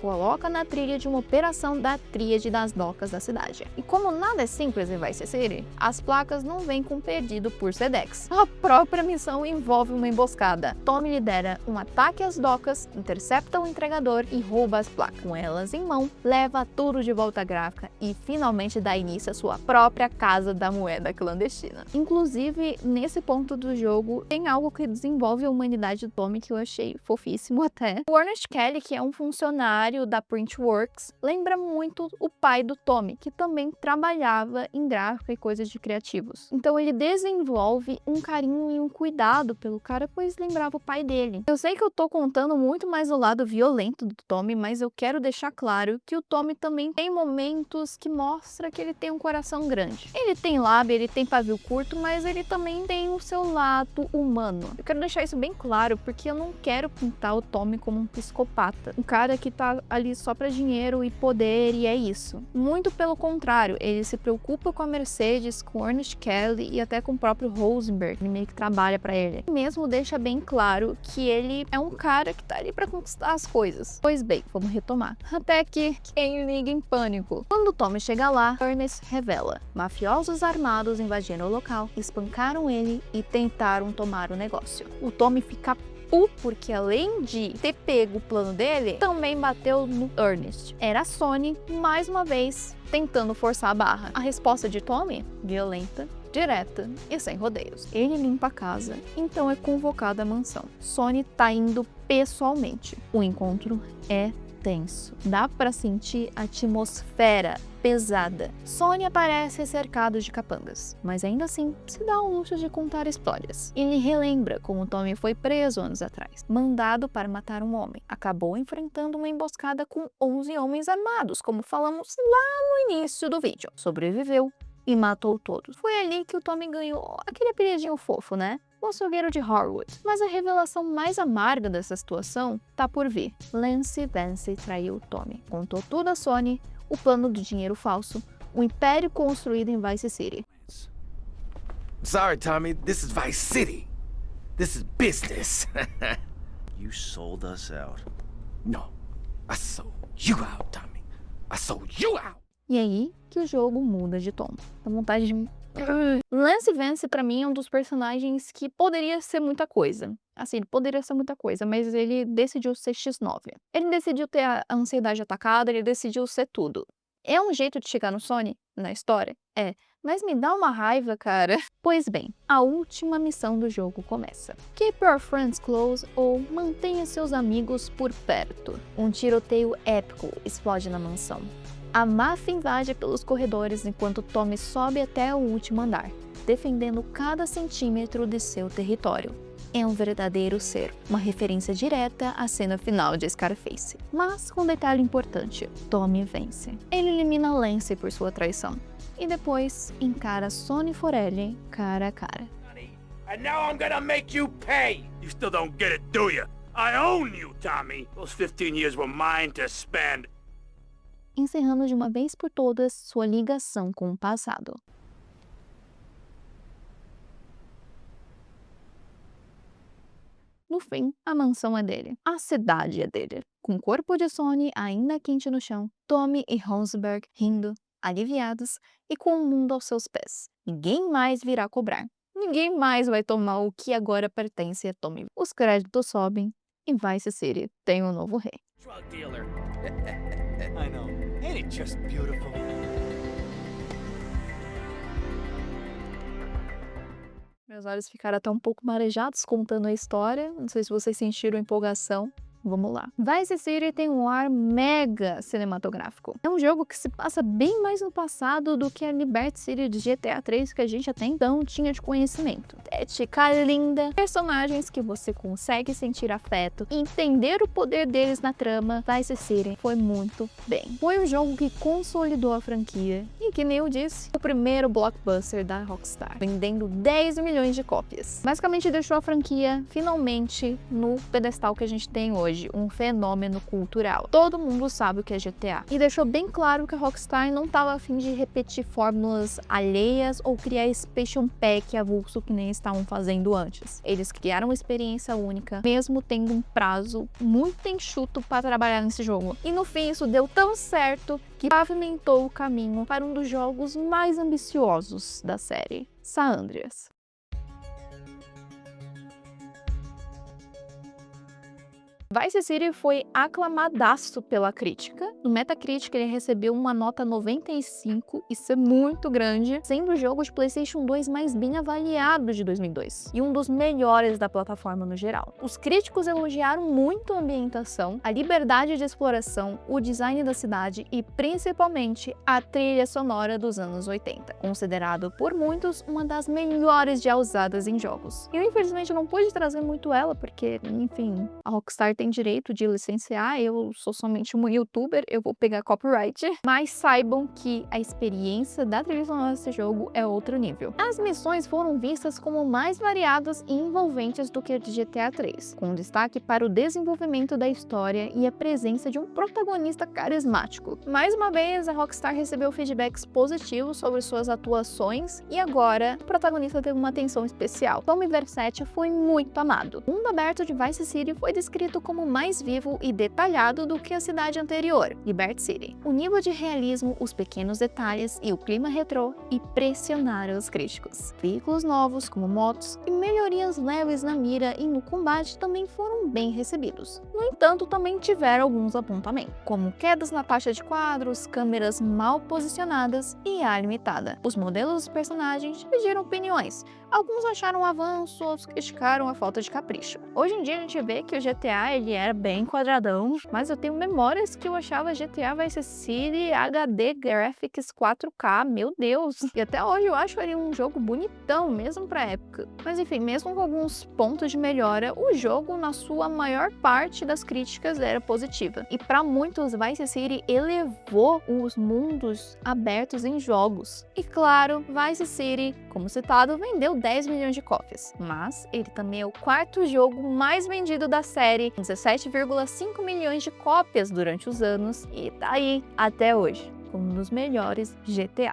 coloca na trilha de uma operação da Tríade das Docas da cidade. E como nada é simples em Vice City, as placas não vêm com pedido por Sedex. A própria missão envolve uma emboscada. Tommy lidera um ataque às docas, intercepta o entregador e rouba as placas. Com elas em mão, leva tudo de volta à gráfica e finalmente dá início à sua própria casa da moeda clandestina. Inclusive, nesse ponto do jogo, tem algo que desenvolve a humanidade do Tommy que eu achei fofíssimo até. O Ernest Kelly, que é um funcionário da Printworks, lembra muito o pai do Tommy, que também trabalhava em gráfica e coisas de criativos. Então ele desenvolve um carinho e um cuidado pelo cara, pois lembrava o pai dele. Eu sei que eu tô contando muito mais o lado violento do Tommy, mas eu quero deixar claro que o Tommy também tem momentos que mostra que ele tem um coração grande. Ele tem lábia, ele tem pavio curto, mas ele também tem o seu lado humano. Eu quero deixar isso bem claro, porque eu não quero pintar o Tommy como um psicopata. Um cara que tá ali só pra dinheiro e poder, e é isso. Muito pelo contrário, ele se preocupa com a Mercedes, com o Ernest Kelly e até com o próprio Rosenberg, ele meio que trabalha pra ele. E mesmo deixa bem claro que ele é um cara que tá ali pra conquistar as coisas. Pois bem, vamos retomar. Até que quem liga em pânico. Quando Tommy chega lá, Ernest revela: mafiosos armados invadiram o local, espancaram ele e tentaram tomar o negócio. O Tommy fica puto porque, além de ter pego o plano dele, também bateu no Ernest. Era a Sony, mais uma vez, tentando forçar a barra. A resposta de Tommy? Violenta, direta e sem rodeios. Ele limpa a casa, então é convocado à mansão. Sony tá indo pessoalmente. O encontro é tenso. Dá pra sentir a atmosfera pesada. Sony aparece cercado de capangas, mas ainda assim se dá o luxo de contar histórias. Ele relembra como Tommy foi preso anos atrás, mandado para matar um homem. Acabou enfrentando uma emboscada com 11 homens armados, como falamos lá no início do vídeo. Sobreviveu e matou todos. Foi ali que o Tommy ganhou aquele apelidinho fofo, né? O açougueiro de Harwood. Mas a revelação mais amarga dessa situação tá por vir. Lance Vance traiu o Tommy. Contou tudo a Sony, o plano do dinheiro falso, o império construído em Vice City. Sorry, Tommy, this is Vice City. This is business. You sold us out. No, I sold you out, Tommy. I sold you out. E aí que o jogo muda de tom. Dá vontade de... Lance Vance, pra mim, é um dos personagens que poderia ser muita coisa. Assim, ele poderia ser muita coisa, mas ele decidiu ser X9. Ele decidiu ter a ansiedade atacada, ele decidiu ser tudo. É um jeito de chegar no Sony, na história? É. Mas me dá uma raiva, cara. Pois bem, a última missão do jogo começa. Keep your friends close ou mantenha seus amigos por perto. Um tiroteio épico explode na mansão. A máfia invade pelos corredores enquanto Tommy sobe até o último andar, defendendo cada centímetro de seu território. É um verdadeiro ser, uma referência direta à cena final de Scarface. Mas com um detalhe importante, Tommy vence. Ele elimina Lance por sua traição, e depois encara Sonny Forelli cara a cara. And now I'm gonna make you pay! You still don't get it, do you? I own you, Tommy! Those 15 years were mine to spend. Encerrando de uma vez por todas sua ligação com o passado. No fim, a mansão é dele. A cidade é dele. Com o corpo de Sony ainda quente no chão, Tommy e Rosenberg rindo, aliviados e com o mundo aos seus pés. Ninguém mais virá cobrar. Ninguém mais vai tomar o que agora pertence a Tommy. Os créditos sobem e Vice City tem um novo rei. Drug dealer. I know. Ain't it just beautiful? Meus olhos ficaram até um pouco marejados contando a história. Não sei se vocês sentiram a empolgação. Vamos lá. Vice City tem um ar mega cinematográfico. É um jogo que se passa bem mais no passado do que a Liberty City de GTA 3 que a gente até então tinha de conhecimento. Estética linda, personagens que você consegue sentir afeto e entender o poder deles na trama. Vice City foi muito bem. Foi um jogo que consolidou a franquia e, que nem eu disse, o primeiro blockbuster da Rockstar, vendendo 10 milhões de cópias. Basicamente deixou a franquia finalmente no pedestal que a gente tem hoje. hoje um fenômeno cultural. Todo mundo sabe o que é GTA. E deixou bem claro que a Rockstar não estava a fim de repetir fórmulas alheias ou criar expansion pack avulso que nem estavam fazendo antes. Eles criaram uma experiência única, mesmo tendo um prazo muito enxuto para trabalhar nesse jogo. E no fim isso deu tão certo que pavimentou o caminho para um dos jogos mais ambiciosos da série, San Andreas. Vice City foi aclamadaço pela crítica. No Metacritic ele recebeu uma nota 95, isso é muito grande, sendo o jogo de PlayStation 2 mais bem avaliado de 2002 e um dos melhores da plataforma no geral. Os críticos elogiaram muito a ambientação, a liberdade de exploração, o design da cidade e principalmente a trilha sonora dos anos 80, considerado por muitos uma das melhores já usadas em jogos. Eu infelizmente não pude trazer muito ela porque, enfim, a Rockstar tem direito de licenciar, eu sou somente um youtuber, eu vou pegar copyright, mas saibam que a experiência da trilha sonora desse jogo é outro nível. As missões foram vistas como mais variadas e envolventes do que a de GTA 3, com destaque para o desenvolvimento da história e a presença de um protagonista carismático. Mais uma vez, a Rockstar recebeu feedbacks positivos sobre suas atuações e agora o protagonista teve uma atenção especial. Tommy Vercetti foi muito amado. O mundo aberto de Vice City foi descrito como mais vivo e detalhado do que a cidade anterior, Liberty City. O nível de realismo, os pequenos detalhes e o clima retrô impressionaram os críticos. Veículos novos, como motos, e melhorias leves na mira e no combate também foram bem recebidos. No entanto, também tiveram alguns apontamentos, como quedas na taxa de quadros, câmeras mal posicionadas e ar limitada. Os modelos dos personagens dividiram opiniões. Alguns acharam um avanço, outros criticaram a falta de capricho. Hoje em dia a gente vê que o GTA ele era bem quadradão, mas eu tenho memórias que eu achava GTA Vice City HD Graphics 4K, meu Deus! E até hoje eu acho ele um jogo bonitão, mesmo pra época. Mas enfim, mesmo com alguns pontos de melhora, o jogo na sua maior parte das críticas era positiva. E para muitos, Vice City elevou os mundos abertos em jogos. E claro, Vice City, como citado, vendeu 10 milhões de cópias, mas ele também é o quarto jogo mais vendido da série, com 17,5 milhões de cópias durante os anos e tá aí até hoje, como um dos melhores GTA.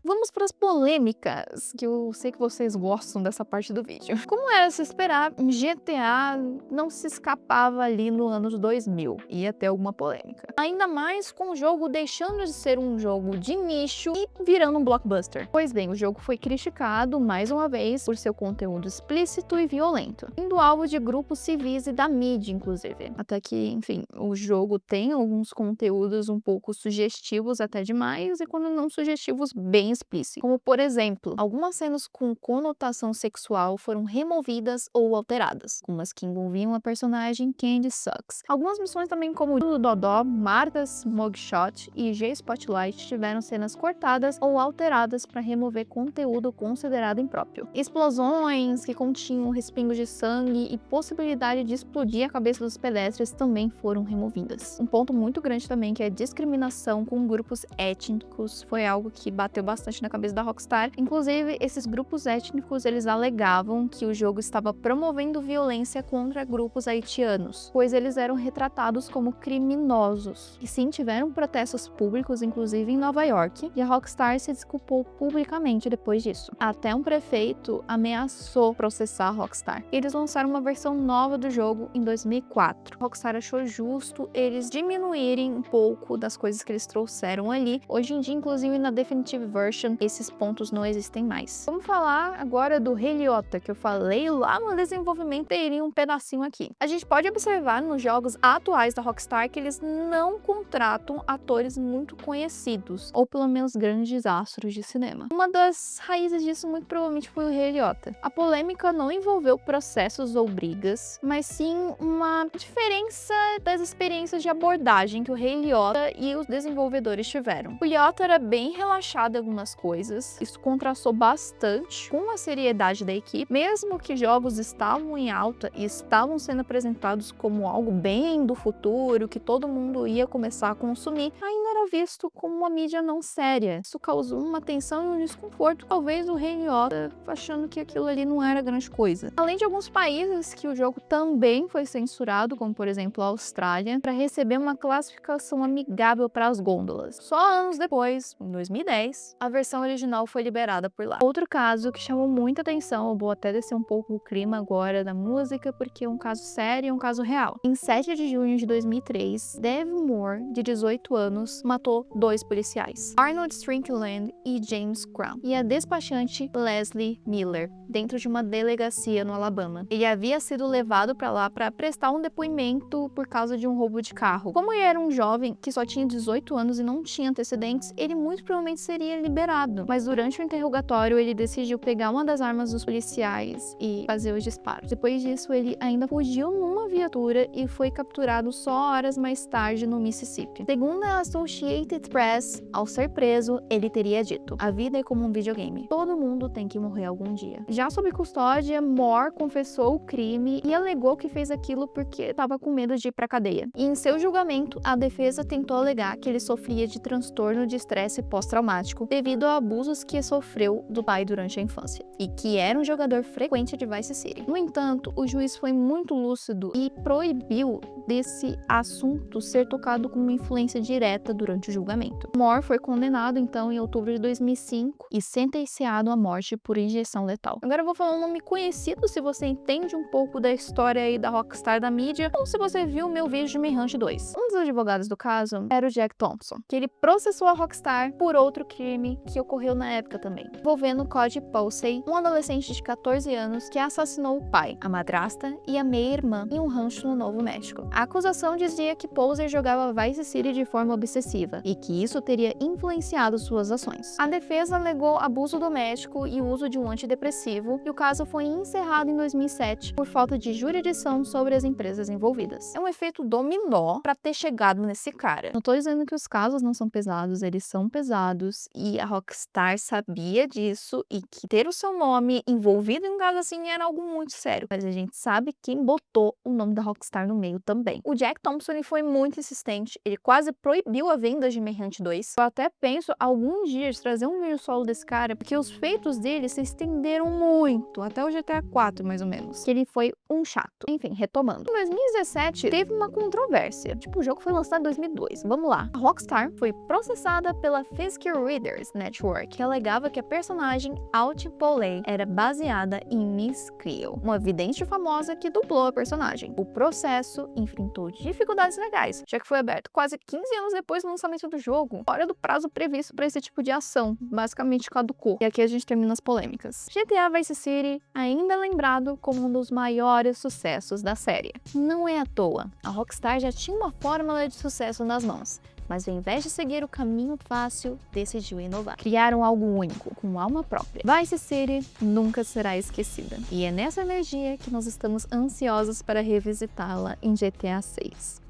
Vamos para as polêmicas, que eu sei que vocês gostam dessa parte do vídeo. Como era se esperar, GTA não se escapava ali no anos 2000, ia ter alguma polêmica. Ainda mais com o jogo deixando de ser um jogo de nicho e virando um blockbuster. Pois bem, o jogo foi criticado, mais uma vez, por seu conteúdo explícito e violento, sendo alvo de grupos civis e da mídia, inclusive. Até que, enfim, o jogo tem alguns conteúdos um pouco sugestivos até demais, e quando não sugestivos, bem explícito. Como, por exemplo, algumas cenas com conotação sexual foram removidas ou alteradas, como as que envolviam a personagem Candy Sucks. Algumas missões também, como o Dodó, Martha's Mugshot e G-Spotlight, tiveram cenas cortadas ou alteradas para remover conteúdo considerado impróprio. Explosões que continham respingos de sangue e possibilidade de explodir a cabeça dos pedestres também foram removidas. Um ponto muito grande também, que é a discriminação com grupos étnicos, foi algo que bateu bastante na cabeça da Rockstar. Inclusive, esses grupos étnicos, eles alegavam que o jogo estava promovendo violência contra grupos haitianos, pois eles eram retratados como criminosos. E sim, tiveram protestos públicos, inclusive em Nova York, e a Rockstar se desculpou publicamente depois disso. Até um prefeito ameaçou processar a Rockstar. Eles lançaram uma versão nova do jogo em 2004. A Rockstar achou justo eles diminuírem um pouco das coisas que eles trouxeram ali. Hoje em dia, inclusive na Definitive Version, esses pontos não existem mais. Vamos falar agora do Rei Liotta, que eu falei lá no desenvolvimento, teria um pedacinho aqui. A gente pode observar nos jogos atuais da Rockstar que eles não contratam atores muito conhecidos, ou pelo menos grandes astros de cinema. Uma das raízes disso muito provavelmente foi o Rei Liotta. A polêmica não envolveu processos ou brigas, mas sim uma diferença das experiências de abordagem que o Rei Liotta e os desenvolvedores tiveram. O Liotta era bem relaxado em algumas algumas coisas. Isso contrastou bastante com a seriedade da equipe. Mesmo que jogos estavam em alta e estavam sendo apresentados como algo bem do futuro, que todo mundo ia começar a consumir, ainda era visto como uma mídia não séria. Isso causou uma tensão e um desconforto. Talvez o Rei Liotta achando que aquilo ali não era grande coisa. Além de alguns países que o jogo também foi censurado, como por exemplo a Austrália, para receber uma classificação amigável para as gôndolas. Só anos depois, em 2010, a versão original foi liberada por lá. Outro caso que chamou muita atenção, eu vou até descer um pouco o clima agora da música, porque é um caso sério e um caso real. Em 7 de junho de 2003, Dave Moore, de 18 anos, matou 2 policiais, Arnold Strickland e James Crown, e a despachante Leslie Miller, dentro de uma delegacia no Alabama. Ele havia sido levado para lá para prestar um depoimento por causa de um roubo de carro. Como ele era um jovem que só tinha 18 anos e não tinha antecedentes, ele muito provavelmente seria liberado. Mas durante o interrogatório, ele decidiu pegar uma das armas dos policiais e fazer os disparos. Depois disso, ele ainda fugiu numa viatura e foi capturado só horas mais tarde no Mississippi. Segundo a Associated Press, ao ser preso, ele teria dito: "A vida é como um videogame. Todo mundo tem que morrer algum dia." Já sob custódia, Moore confessou o crime e alegou que fez aquilo porque estava com medo de ir para cadeia. E em seu julgamento, a defesa tentou alegar que ele sofria de transtorno de estresse pós-traumático devido a abusos que sofreu do pai durante a infância e que era um jogador frequente de Vice City. No entanto, o juiz foi muito lúcido e proibiu desse assunto ser tocado com uma influência direta durante o julgamento. Moore foi condenado então em outubro de 2005 e sentenciado à morte por injeção letal. Agora eu vou falar um nome conhecido se você entende um pouco da história aí da Rockstar da mídia ou se você viu o meu vídeo de Manhunt 2. Um dos advogados do caso era o Jack Thompson, que ele processou a Rockstar por outro crime que ocorreu na época também, envolvendo Cody Posey, um adolescente de 14 anos que assassinou o pai, a madrasta e a meia-irmã em um rancho no Novo México. A acusação dizia que Posey jogava Vice City de forma obsessiva e que isso teria influenciado suas ações. A defesa alegou abuso doméstico e uso de um antidepressivo, e o caso foi encerrado em 2007 por falta de jurisdição sobre as empresas envolvidas. É um efeito dominó para ter chegado nesse cara. Não tô dizendo que os casos não são pesados, eles são pesados e a Rockstar sabia disso e que ter o seu nome envolvido em um caso assim era algo muito sério. Mas a gente sabe quem botou o nome da Rockstar no meio também. O Jack Thompson ele foi muito insistente, ele quase proibiu a venda de Manhunt 2. Eu até penso algum dia de trazer um vídeo solo desse cara, porque os feitos dele se estenderam muito, até o GTA 4 mais ou menos, que ele foi um chato. Enfim, retomando. Em 2017 teve uma controvérsia, tipo o jogo foi lançado em 2002, vamos lá. A Rockstar foi processada pela Fisk Readers Network, que alegava que a personagem Alt Poley era baseada em Miss Cleo, uma vidente famosa que dublou a personagem. O processo enfrentou dificuldades legais, já que foi aberto quase 15 anos depois do lançamento do jogo, fora do prazo previsto para esse tipo de ação, basicamente caducou. E aqui a gente termina as polêmicas. GTA Vice City ainda é lembrado como um dos maiores sucessos da série. Não é à toa, a Rockstar já tinha uma fórmula de sucesso nas mãos, mas ao invés de seguir o caminho fácil, decidiu inovar. Criaram algo único, com alma própria. Vice City nunca será esquecida. E é nessa energia que nós estamos ansiosos para revisitá-la em GTA 6.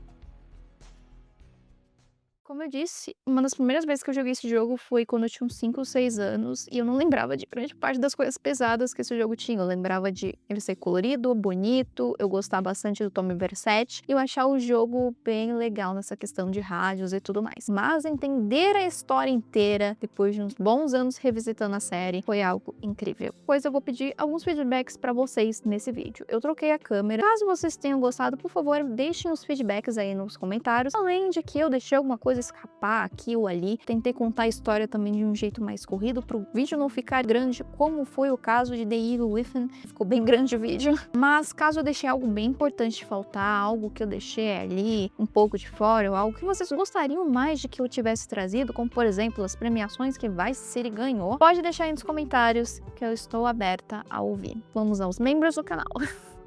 Como eu disse, uma das primeiras vezes que eu joguei esse jogo foi quando eu tinha uns 5 ou 6 anos e eu não lembrava de grande parte das coisas pesadas que esse jogo tinha. Eu lembrava de ele ser colorido, bonito, eu gostava bastante do Tommy Vercetti e eu achava o jogo bem legal nessa questão de rádios e tudo mais. Mas entender a história inteira, depois de uns bons anos revisitando a série, foi algo incrível. Pois eu vou pedir alguns feedbacks pra vocês nesse vídeo. Eu troquei a câmera. Caso vocês tenham gostado, por favor, deixem os feedbacks aí nos comentários. Além de que eu deixei alguma coisa escapar aqui ou ali, tentei contar a história também de um jeito mais corrido para o vídeo não ficar grande, como foi o caso de The Evil Within. Ficou bem grande o vídeo, mas caso eu deixei algo bem importante de faltar, algo que eu deixei ali um pouco de fora, ou algo que vocês gostariam mais de que eu tivesse trazido, como por exemplo as premiações que Vice City ganhou, pode deixar aí nos comentários que eu estou aberta a ouvir. Vamos aos membros do canal.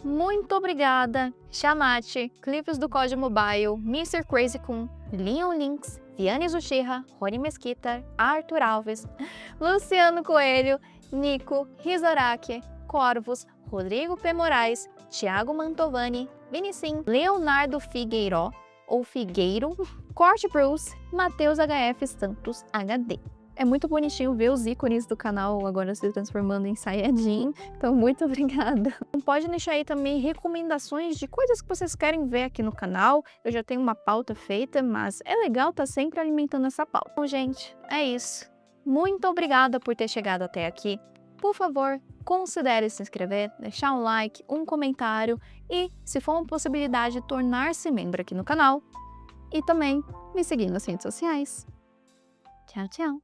Muito obrigada, Chamate, Clipes do Código Mobile, Mr. Crazy Kun, Leon Lynx, Vianney Zuchirra, Rony Mesquita, Arthur Alves, Luciano Coelho, Nico, Rizoraki, Corvos, Rodrigo P. Moraes, Thiago Mantovani, Vinicim, Leonardo Figueiró, ou Figueiro, Corte Bruce, Matheus HF Santos HD. É muito bonitinho ver os ícones do canal agora se transformando em Saiyajin, então muito obrigada. Pode deixar aí também recomendações de coisas que vocês querem ver aqui no canal. Eu já tenho uma pauta feita, mas é legal estar sempre alimentando essa pauta. Então, gente, é isso. Muito obrigada por ter chegado até aqui. Por favor, considere se inscrever, deixar um like, um comentário e, se for uma possibilidade, tornar-se membro aqui no canal. E também me seguir nas redes sociais. Tchau, tchau!